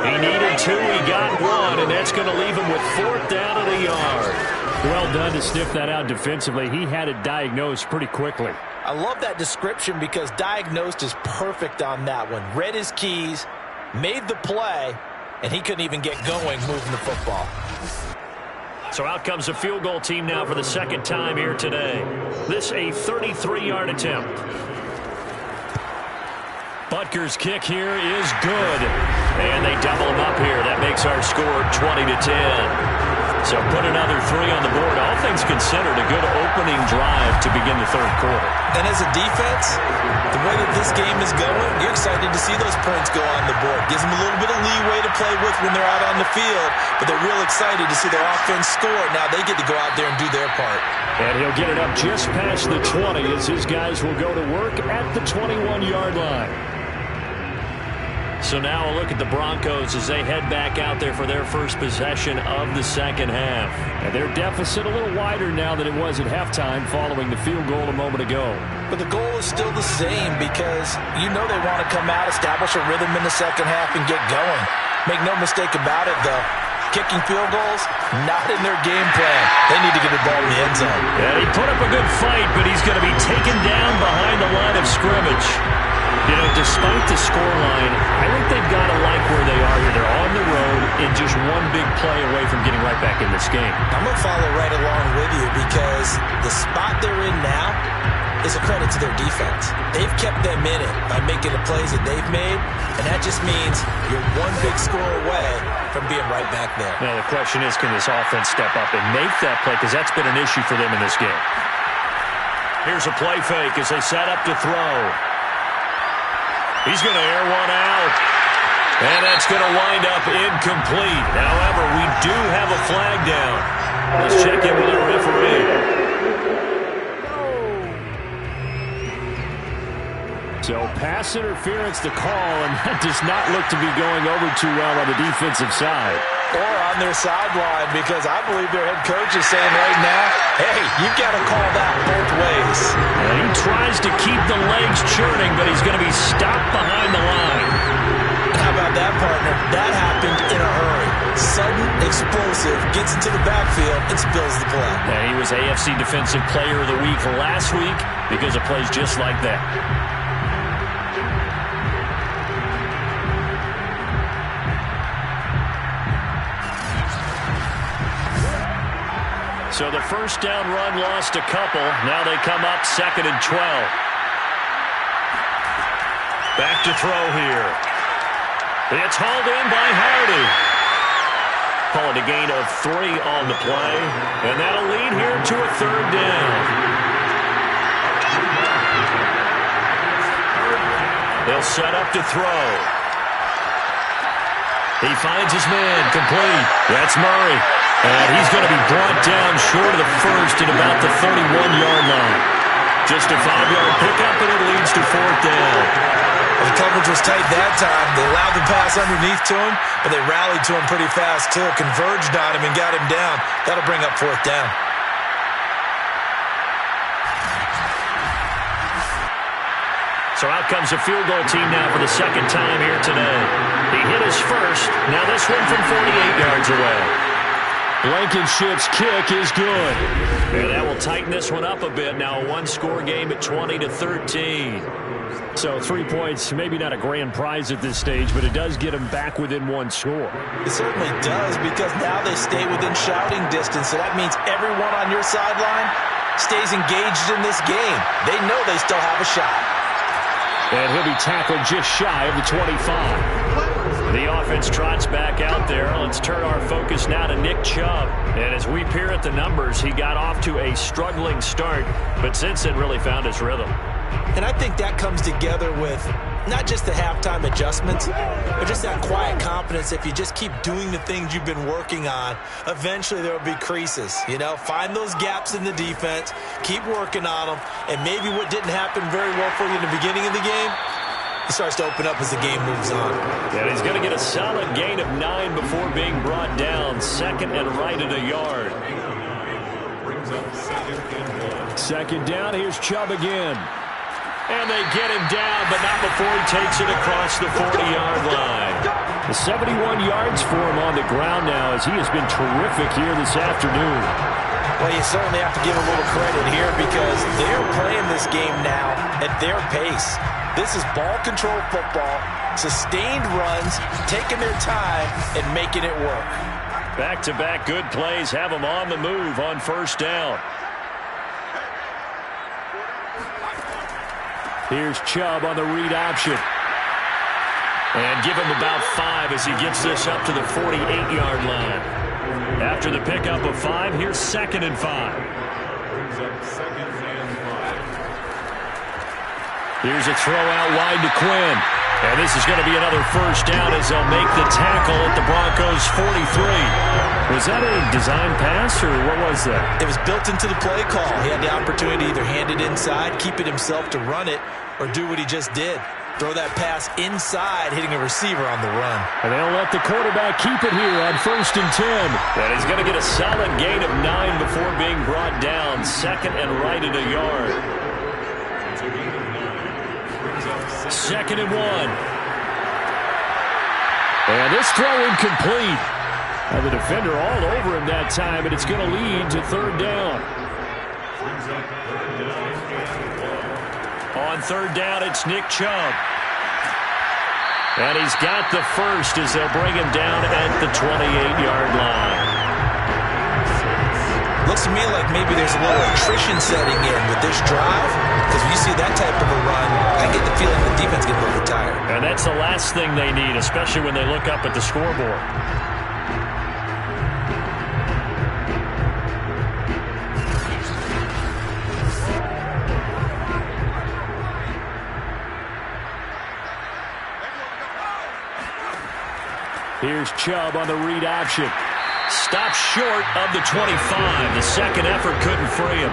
He needed 2. He got 1, and that's going to leave him with 4th down and a yard. Well done to sniff that out defensively. He had it diagnosed pretty quickly. I love that description because diagnosed is perfect on that one. Read his keys, made the play, and he couldn't even get going moving the football. So out comes a field goal team now for the second time here today. This a 33-yard attempt. Butker's kick here is good. And they double him up here. That makes our score 20-10. So put another 3 on the board. All things considered, a good opening drive to begin the 3rd quarter. And as a defense, the way that this game is going, you're excited to see those points go on the board. Gives them a little bit of leeway to play with when they're out on the field, but they're real excited to see their offense score. Now they get to go out there and do their part. And he'll get it up just past the 20 as his guys will go to work at the 21-yard line. So now a look at the Broncos as they head back out there for their first possession of the second half. And their deficit a little wider now than it was at halftime following the field goal a moment ago. But the goal is still the same because you know they want to come out, establish a rhythm in the second half, and get going. Make no mistake about it, though. Kicking field goals, not in their game plan. They need to get the ball in the end zone. Yeah, he put up a good fight, but he's going to be taken down behind the line of scrimmage. You know, despite the scoreline, I think they've got to like where they are here. They're on the road in just one big play away from getting right back in this game. I'm going to follow right along with you because the spot they're in now is a credit to their defense. They've kept them in it by making the plays that they've made, and that just means you're one big score away from being right back there. Now, the question is, can this offense step up and make that play? Because that's been an issue for them in this game. Here's a play fake as they set up to throw. He's going to air one out. And that's going to wind up incomplete. However, we do have a flag down. Let's check in with our referee. So pass interference to call, and that does not look to be going over too well on the defensive side. Or on their sideline, because I believe their head coach is saying right now, hey, you've got to call that both ways. And he tries to keep the legs churning, but he's going to be stopped behind the line. How about that, partner? That happened in a hurry. Sudden, explosive, gets into the backfield, and spills the play. And he was AFC Defensive Player of the Week last week because of plays just like that. So the first down run lost a couple. Now they come up 2nd and 12. Back to throw here. It's hauled in by Hardy. Call it a gain of 3 on the play. And that'll lead here to a 3rd down. They'll set up to throw. He finds his man, complete. That's Murray. And he's going to be brought down short of the first at about the 31-yard line. Just a 5-yard pickup, and it leads to 4th down. Well, the coverage was tight that time. They allowed the pass underneath to him, but they rallied to him pretty fast, too. Converged on him and got him down. That'll bring up 4th down. So out comes a field goal team now for the second time here today. He hit his first. Now this one from 48 yards away. Blankenship's kick is good. And that will tighten this one up a bit. Now a one-score game at 20-13. So 3 points, maybe not a grand prize at this stage, but it does get them back within one score. It certainly does, because now they stay within shouting distance. So that means everyone on your sideline stays engaged in this game. They know they still have a shot. And he'll be tackled just shy of the 25. The offense trots back out there. Let's turn our focus now to Nick Chubb. And as we peer at the numbers, he got off to a struggling start, but since then really found his rhythm. And I think that comes together with not just the halftime adjustments, but just that quiet confidence. If you just keep doing the things you've been working on, eventually there will be creases. You know, find those gaps in the defense, keep working on them, and maybe what didn't happen very well for you in the beginning of the game, it starts to open up as the game moves on. And he's going to get a solid gain of 9 before being brought down. Second and right at a yard. Second down, here's Chubb again. And they get him down, but not before he takes it across the 40-yard line. The 71 yards for him on the ground now as he has been terrific here this afternoon. Well, you certainly have to give a little credit here because they're playing this game now at their pace. This is ball control football, sustained runs, taking their time and making it work. Back-to-back good plays have him on the move on first down. Here's Chubb on the read option. And give him about 5 as he gets this up to the 48-yard line. After the pickup of 5, here's second and 5. Here's a throw out wide to Quinn. And this is going to be another first down as they'll make the tackle at the Broncos' 43. Was that a design pass or what was that? It was built into the play call. He had the opportunity to either hand it inside, keep it himself to run it, or do what he just did. Throw that pass inside, hitting a receiver on the run. And they'll let the quarterback keep it here on first and 10. And he's going to get a solid gain of 9 before being brought down. Second and right at a yard. Second and 1. And this throw incomplete. And the defender all over him that time, and it's going to lead to third down. On third down, it's Nick Chubb. And he's got the first as they'll bring him down at the 28-yard line. Looks to me like maybe there's a little attrition setting in with this drive, because when you see that type of a run, I get the feeling the defense gets a little tired. And that's the last thing they need, especially when they look up at the scoreboard. Here's Chubb on the read option. Stopped short of the 25. The second effort couldn't free him.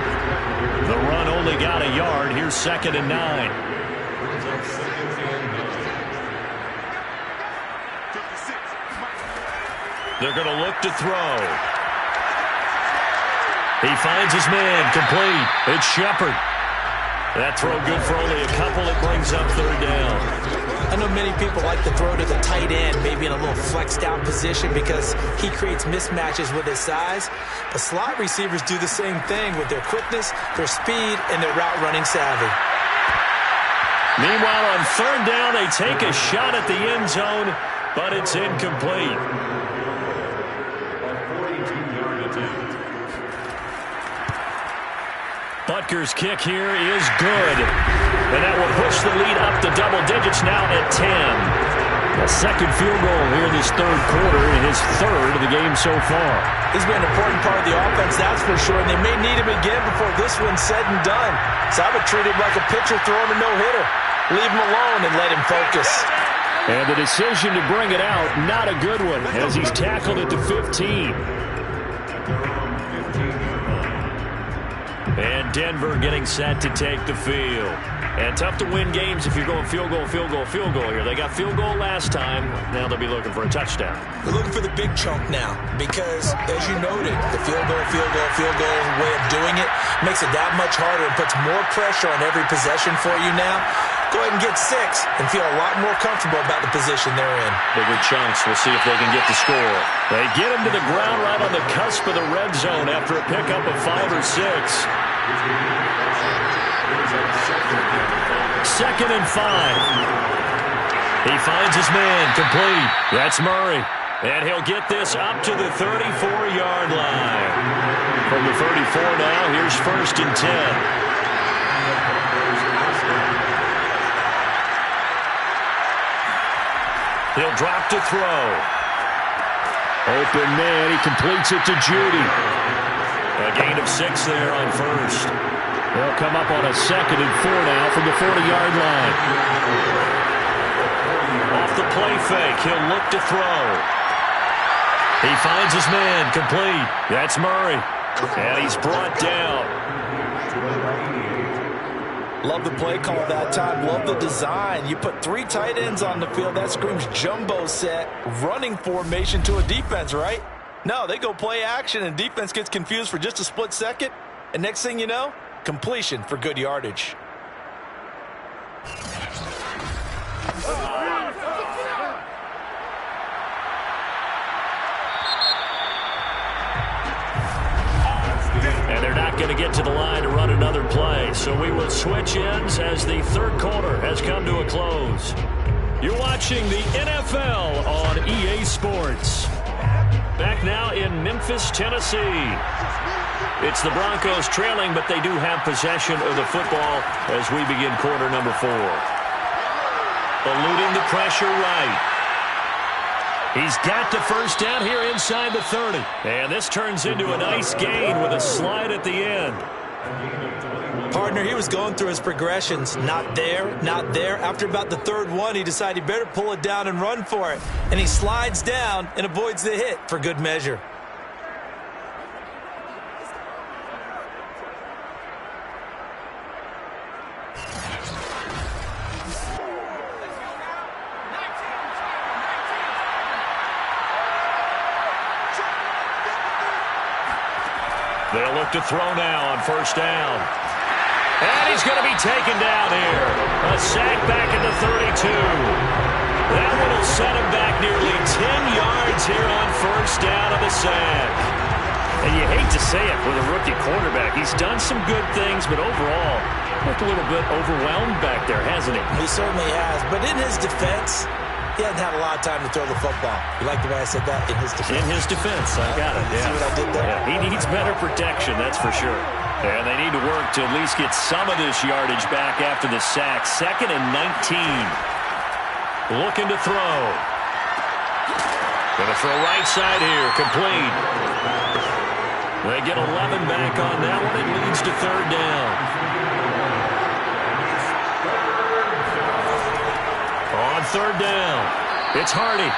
The run only got a yard. Here's second and 9. They're going to look to throw. He finds his man, complete. It's Shepard. That throw good for only a couple. It brings up third down. I know many people like to throw to the tight end, maybe in a little flexed out position because he creates mismatches with his size. But slot receivers do the same thing with their quickness, their speed, and their route running savvy. Meanwhile, on third down, they take a shot at the end zone, but it's incomplete. Butker's kick here is good. And that will push the lead up to double digits now at 10. A second field goal here in this third quarter and his third of the game so far. He's been an important part of the offense, that's for sure, and they may need him again before this one's said and done. So I would treat him like a pitcher throwing a no-hitter. Leave him alone and let him focus. And the decision to bring it out, not a good one, as he's tackled at the 15. And Denver getting set to take the field. And tough to win games if you're going field goal, field goal, field goal here. They got field goal last time. Now they'll be looking for a touchdown. They're looking for the big chunk now because, as you noted, the field goal way of doing it makes it that much harder and puts more pressure on every possession for you now. Go ahead and get 6 and feel a lot more comfortable about the position they're in. Bigger chunks. We'll see if they can get the score. They get him to the ground right on the cusp of the red zone after a pickup of 5 or 6. Second and 5. He finds his man, complete. That's Murray. And he'll get this up to the 34-yard line. From the 34 now, here's first and 10. He'll drop to throw. Open man, he completes it to Judy. A gain of 6 there on first. They'll come up on a 2nd and 4 now from the 40-yard line. Off the play fake, he'll look to throw. He finds his man, complete. That's Murray. And he's brought down. Love the play call that time. Love the design. You put 3 tight ends on the field. That screams jumbo set, running formation to a defense, right? No, they go play action, and defense gets confused for just a split second. And next thing you know, completion for good yardage. And they're not going to get to the line to run another play. So we will switch ends as the 3rd quarter has come to a close. You're watching the NFL on EA Sports. Back now in Memphis, Tennessee. It's the Broncos trailing, but they do have possession of the football as we begin quarter number 4. Eluding the pressure right. He's got the first down here inside the 30. And this turns into a nice gain with a slide at the end. Partner, he was going through his progressions. Not there, not there. After about the 3rd one, he decided he better pull it down and run for it. And he slides down and avoids the hit for good measure. They'll look to throw now on 1st down. And he's going to be taken down here. A sack back at the 32. That one will set him back nearly 10 yards here on 1st down of the sack. And you hate to say it with a rookie quarterback. He's done some good things, but overall, looked a little bit overwhelmed back there, hasn't he? He certainly has. But in his defense, he hasn't had a lot of time to throw the football. You like the way I said that? In his defense. In his defense, I got it. Yeah. See what I did there? Yeah, he needs better protection, that's for sure. And they need to work to at least get some of this yardage back after the sack. 2nd and 19. Looking to throw. Going to throw right side here. Complete. They get 11 back on that one. It leads to 3rd down. On 3rd down, it's Hardy.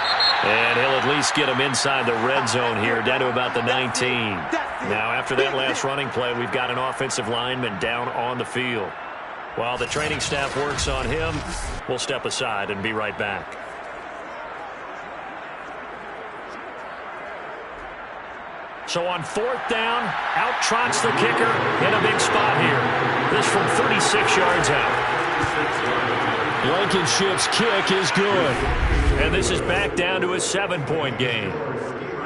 And he'll at least get him inside the red zone here, down to about the 19. Now, after that last running play, we've got an offensive lineman down on the field. While the training staff works on him, we'll step aside and be right back. So on 4th down, out trots the kicker in a big spot here. This from 36 yards out. Blankenship's kick is good. And this is back down to a 7-point game.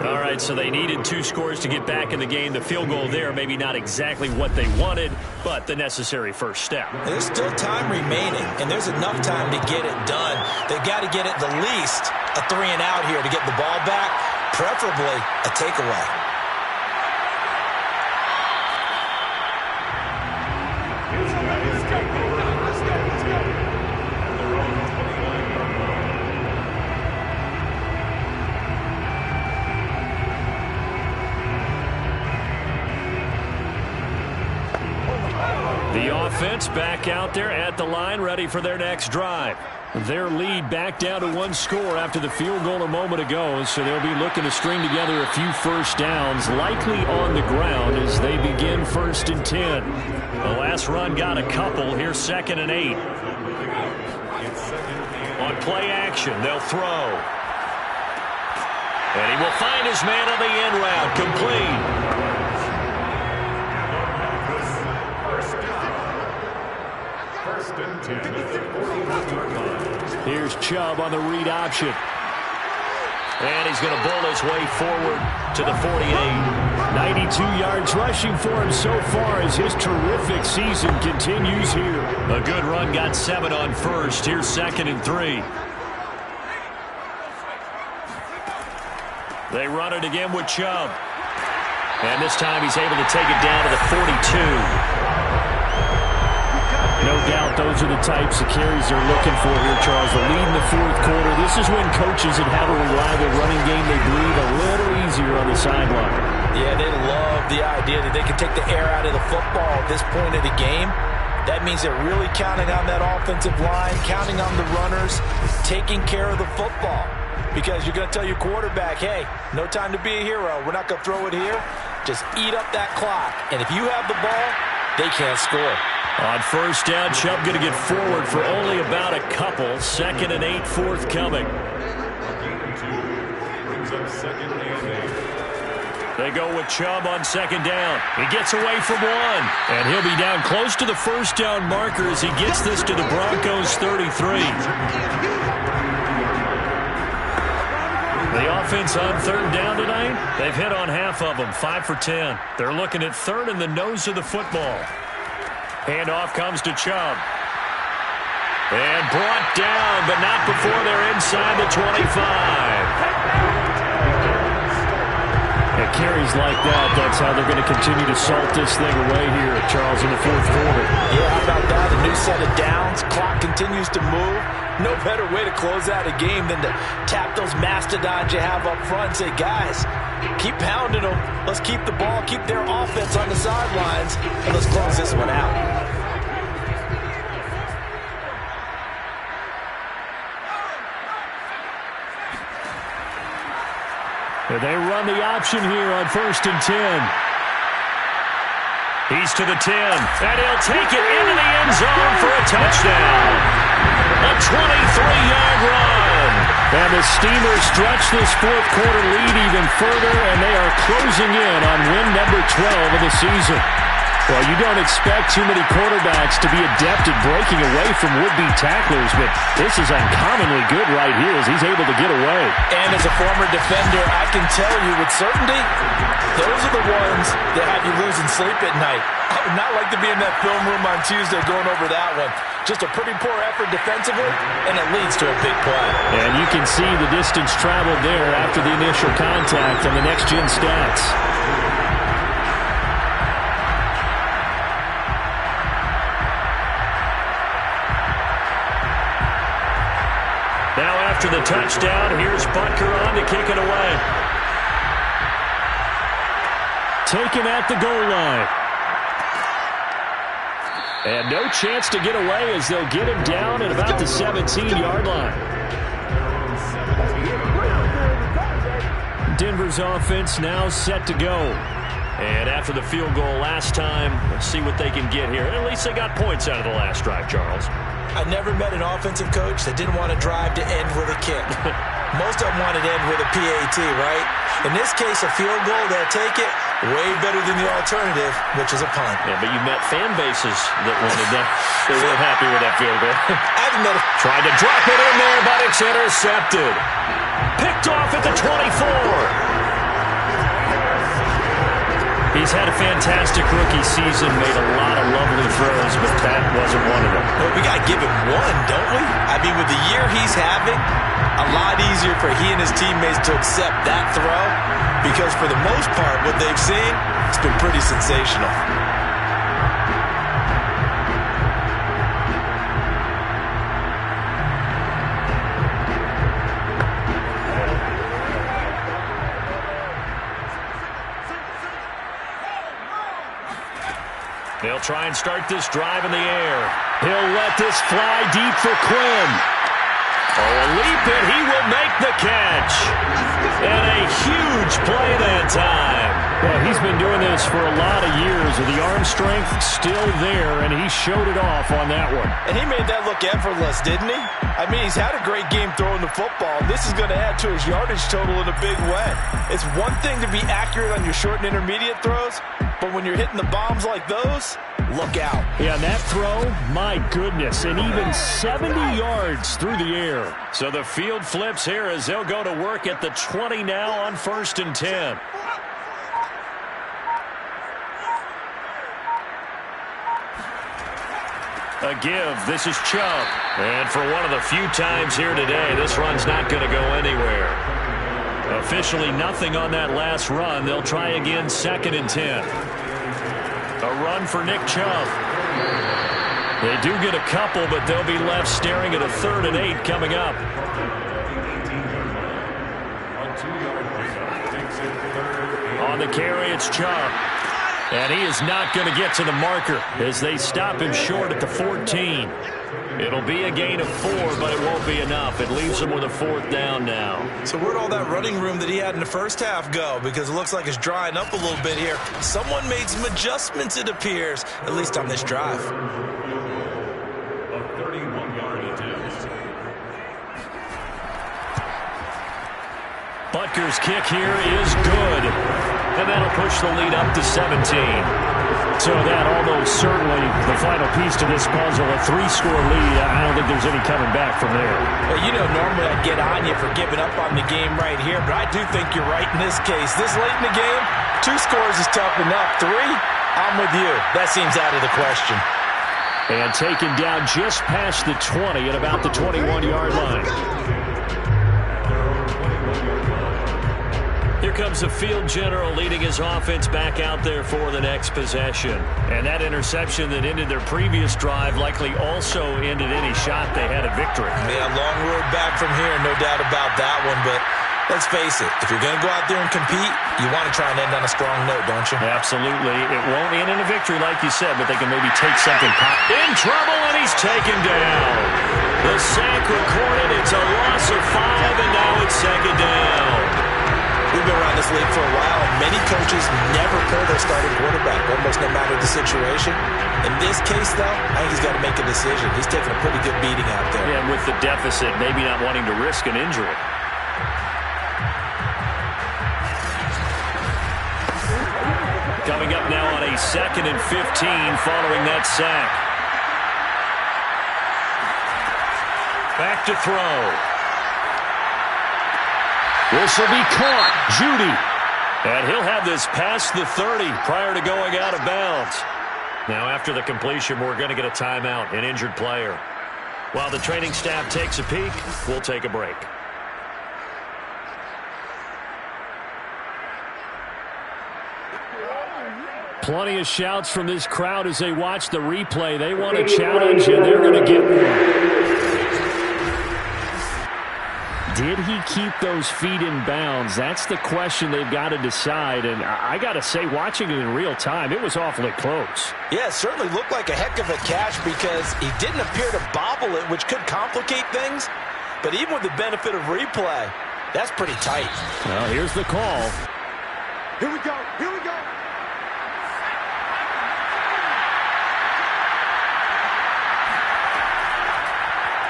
All right, so they needed 2 scores to get back in the game. The field goal there, maybe not exactly what they wanted, but the necessary first step. There's still time remaining, and there's enough time to get it done. They've got to get at the least a 3 and out here to get the ball back, preferably a takeaway. The offense back out there at the line, ready for their next drive. Their lead back down to 1 score after the field goal a moment ago, so they'll be looking to string together a few first downs, likely on the ground as they begin 1st and 10. The last run got a couple. Here's 2nd and 8. On play action, they'll throw. And he will find his man on the end route, complete. Here's Chubb on the read option. And he's going to bowl his way forward to the 48. 92 yards rushing for him so far as his terrific season continues here. A good run, got 7 on 1st. Here's 2nd and 3. They run it again with Chubb. And this time he's able to take it down to the 42. No doubt those are the types of carries they're looking for here, Charles. The lead in the fourth quarter. This is when coaches that have a reliable running game, they breathe a little easier on the sideline. Yeah, they love the idea that they can take the air out of the football at this point of the game. That means they're really counting on that offensive line, counting on the runners, taking care of the football. Because you're going to tell your quarterback, hey, no time to be a hero. We're not going to throw it here. Just eat up that clock. And if you have the ball, they can't score. On first down, Chubb going to get forward for only about a couple. 2nd and 8 forthcoming. They go with Chubb on 2nd down. He gets away from one. And he'll be down close to the first down marker as he gets this to the Broncos 33. The offense on 3rd down tonight, they've hit on half of them, 5 for 10. They're looking at 3rd and the nose of the football. Handoff comes to Chubb. And brought down, but not before they're inside the 25. At carries like that, that's how they're going to continue to salt this thing away here, Charles, in the fourth quarter. Yeah, how about that? A new set of downs. Clock continues to move. No better way to close out a game than to tap those mastodons you have up front and say, guys, keep pounding them. Let's keep the ball, keep their offense on the sidelines, and let's close this one out. And they run the option here on 1st and 10. He's to the 10, and he'll take it into the end zone for a touchdown. A 23-yard run. And the Steamers stretch this fourth quarter lead even further, and they are closing in on win number 12 of the season. Well, you don't expect too many quarterbacks to be adept at breaking away from would-be tacklers, but this is uncommonly good right here as he's able to get away. And as a former defender, I can tell you with certainty, those are the ones that have you losing sleep at night. I would not like to be in that film room on Tuesday going over that one. Just a pretty poor effort defensively, and it leads to a big play. And you can see the distance traveled there after the initial contact on the next-gen stats. Now after the touchdown, here's Butker on to kick it away. Taken at the goal line. And no chance to get away as they'll get him down at about the 17-yard line. Denver's offense now set to go. And after the field goal last time, let's see what they can get here. At least they got points out of the last drive, Charles. I never met an offensive coach that didn't want to drive to end with a kick. Most of them wanted to end with a PAT, right? In this case, a field goal, they'll take it. Way better than the alternative, which is a punt. Yeah, but you met fan bases that wanted that. They weren't happy with that field goal. I've met Tried to drop it in there, but it's intercepted. Picked off at the 24. He's had a fantastic rookie season, made a lot of lovely throws, but that wasn't one of them. Well, we got to give him one, don't we? I mean, with the year he's having, a lot easier for he and his teammates to accept that throw because for the most part, what they've seen, it's been pretty sensational. They'll try and start this drive in the air. He'll let this fly deep for Quinn. Oh, a leap, and he will make the catch. And a huge play that time. Well, he's been doing this for a lot of years with the arm strength still there, and he showed it off on that one. And he made that look effortless, didn't he? I mean, he's had a great game throwing the football. This is going to add to his yardage total in a big way. It's one thing to be accurate on your short and intermediate throws, but when you're hitting the bombs like those, look out. Yeah, and that throw, my goodness, and even 70 yards through the air. So the field flips here as they'll go to work at the 20 now on 1st and 10. A give. This is Chubb. And for one of the few times here today, this run's not going to go anywhere. Officially nothing on that last run. They'll try again 2nd and 10. A run for Nick Chubb. They do get a couple, but they'll be left staring at a 3rd and 8 coming up. On the carry, it's Chubb. And he is not going to get to the marker as they stop him short at the 14. It'll be a gain of 4, but it won't be enough. It leaves him with a 4th down now. So where'd all that running room that he had in the first half go? Because it looks like it's drying up a little bit here. Someone made some adjustments, it appears, at least on this drive. A 31-yard attempt. Butker's kick here is good. And that'll push the lead up to 17. So that almost certainly the final piece to this puzzle, a 3-score lead. I don't think there's any coming back from there. Well, you know, normally I'd get on you for giving up on the game right here, but I do think you're right in this case. This late in the game, 2 scores is tough enough. 3, I'm with you. That seems out of the question. And taken down just past the 20 at about the 21-yard line. Here comes the field general leading his offense back out there for the next possession. And that interception that ended their previous drive likely also ended any shot they had at victory. Yeah, long road back from here, no doubt about that one. But let's face it, if you're going to go out there and compete, you want to try and end on a strong note, don't you? Absolutely. It won't end in a victory like you said, but they can maybe take something. In trouble, and he's taken down. The sack recorded. It's a loss of 5, and now it's 2nd down. We've been around this league for a while, and many coaches never pull their starting quarterback, almost no matter the situation. In this case, though, I think he's got to make a decision. He's taking a pretty good beating out there. Yeah, and with the deficit, maybe not wanting to risk an injury. Coming up now on a 2nd and 15 following that sack. Back to throw. This will be caught. Judy. And he'll have this past the 30 prior to going out of bounds. Now after the completion, we're going to get a timeout, an injured player. While the training staff takes a peek, we'll take a break. Plenty of shouts from this crowd as they watch the replay. They want a challenge, and they're going to get one. Did he keep those feet in bounds? That's the question they've got to decide. And I got to say, watching it in real time, it was awfully close. Yeah, it certainly looked like a heck of a catch because he didn't appear to bobble it, which could complicate things. But even with the benefit of replay, that's pretty tight. Well, here's the call. Here we go. Here we go.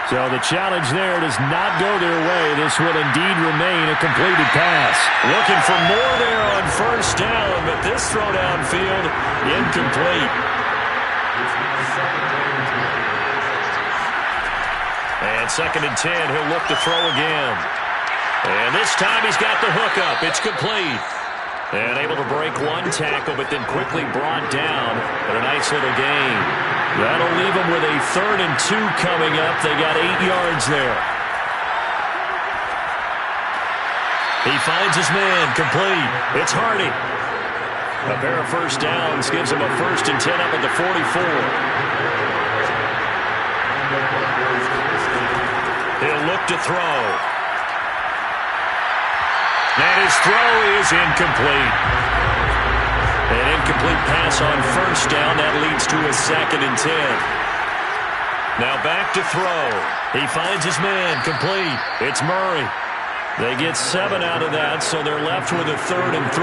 So the challenge there does not go their way. This would indeed remain a completed pass. Looking for more there on 1st down, but this throw downfield incomplete. And 2nd and 10, he'll look to throw again. And this time he's got the hook up. It's complete. And able to break one tackle, but then quickly brought down. But a nice little gain. That'll leave them with a 3rd and 2 coming up. They got 8 yards there. He finds his man, complete. It's Hardy. A pair of 1st downs gives him a 1st and 10 up at the 44. He'll look to throw. And his throw is incomplete. An incomplete pass on 1st down. That leads to a 2nd and 10. Now back to throw. He finds his man, complete. It's Murray. They get 7 out of that, so they're left with a 3rd and 3.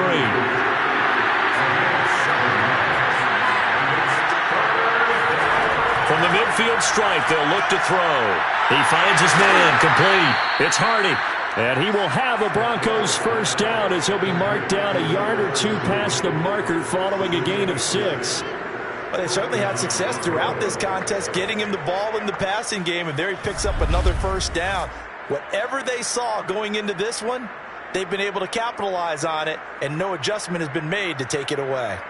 From the midfield stripe, they'll look to throw. He finds his man, complete. It's Hardy. And he will have a Broncos 1st down as he'll be marked down a yard or 2 past the marker following a gain of 6. Well, they certainly had success throughout this contest, getting him the ball in the passing game, and there he picks up another 1st down. Whatever they saw going into this one, they've been able to capitalize on it, and no adjustment has been made to take it away.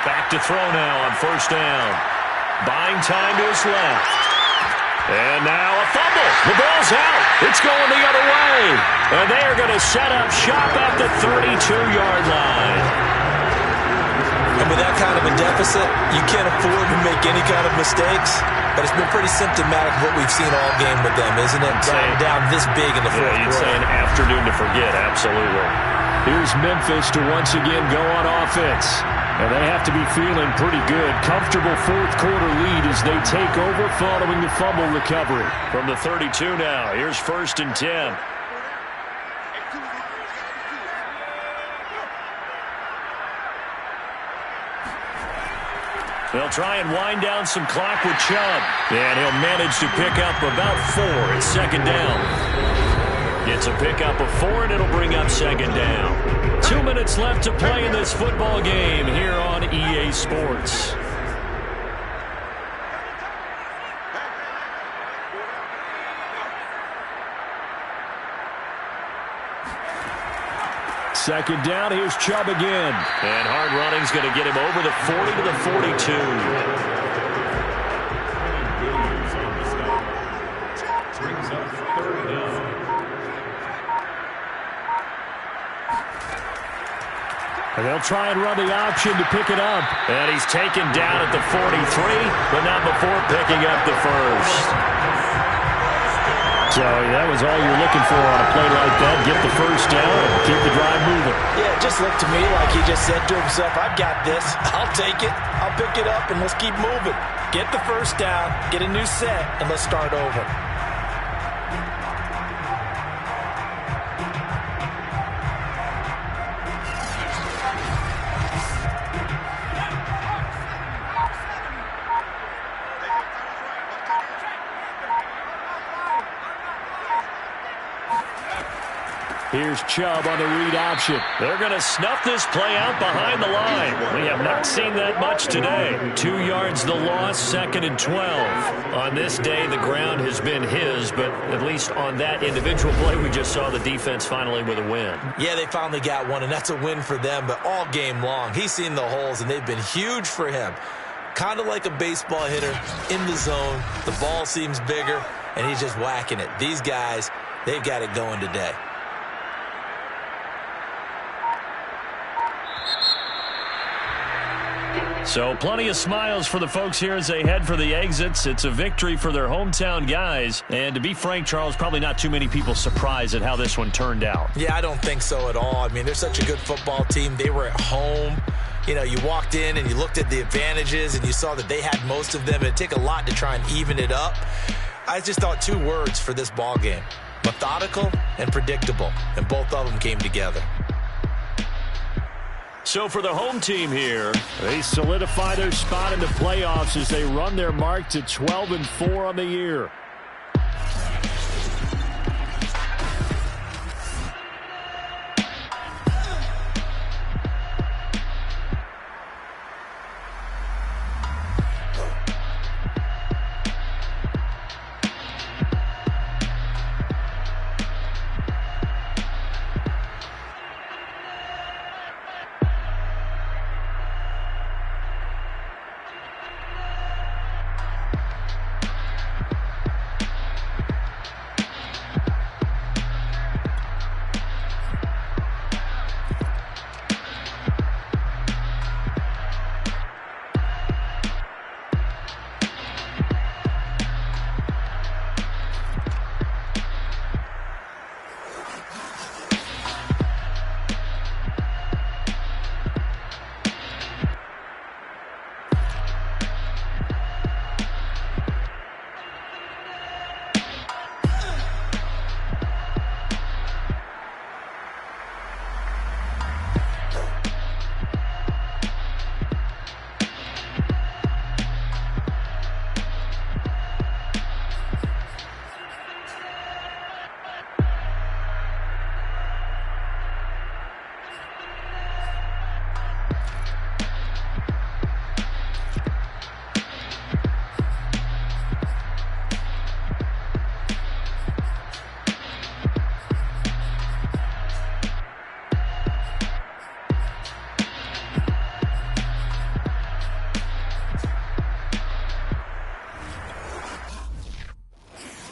Back to throw now on 1st down. Buying time to his left. And now a fumble. The ball's out. It's going the other way. And they are going to set up shop at the 32-yard line. And with that kind of a deficit, you can't afford to make any kind of mistakes. But it's been pretty symptomatic of what we've seen all game with them, isn't it? Down this big in the fourth quarter. You'd say an afternoon to forget, absolutely. Here's Memphis to once again go on offense. And they have to be feeling pretty good. Comfortable fourth quarter lead as they take over following the fumble recovery. From the 32 now, here's 1st and 10. They'll try and wind down some clock with Chubb. And he'll manage to pick up about 4 at 2nd down. It's a pickup of 4, and it'll bring up 2nd down. 2 minutes left to play in this football game here on EA Sports. Second down, here's Chubb again. And hard running's going to get him over the 40 to the 42. And they'll try and run the option to pick it up. And he's taken down at the 43, but not before picking up the first. So that was all you're looking for on a play like that. Get the first down and keep the drive moving. Yeah, it just looked to me like he just said to himself, I've got this. I'll take it. I'll pick it up, and let's keep moving. Get the first down, get a new set, and let's start over. Here's Chubb on the read option. They're going to snuff this play out behind the line. We have not seen that much today. 2 yards the loss, 2nd and 12. On this day, the ground has been his, but at least on that individual play, we just saw the defense finally with a win. Yeah, they finally got one, and that's a win for them, but all game long, he's seen the holes, and they've been huge for him. Kind of like a baseball hitter in the zone. The ball seems bigger, and he's just whacking it. These guys, they've got it going today. So plenty of smiles for the folks here as they head for the exits. It's a victory for their hometown guys. And to be frank, Charles, probably not too many people surprised at how this one turned out. Yeah, I don't think so at all. I mean, they're such a good football team. They were at home. You know, you walked in and you looked at the advantages and you saw that they had most of them. It'd take a lot to try and even it up. I just thought 2 words for this ball game: methodical and predictable. And both of them came together. So for the home team here, they solidify their spot in the playoffs as they run their mark to 12-4 on the year.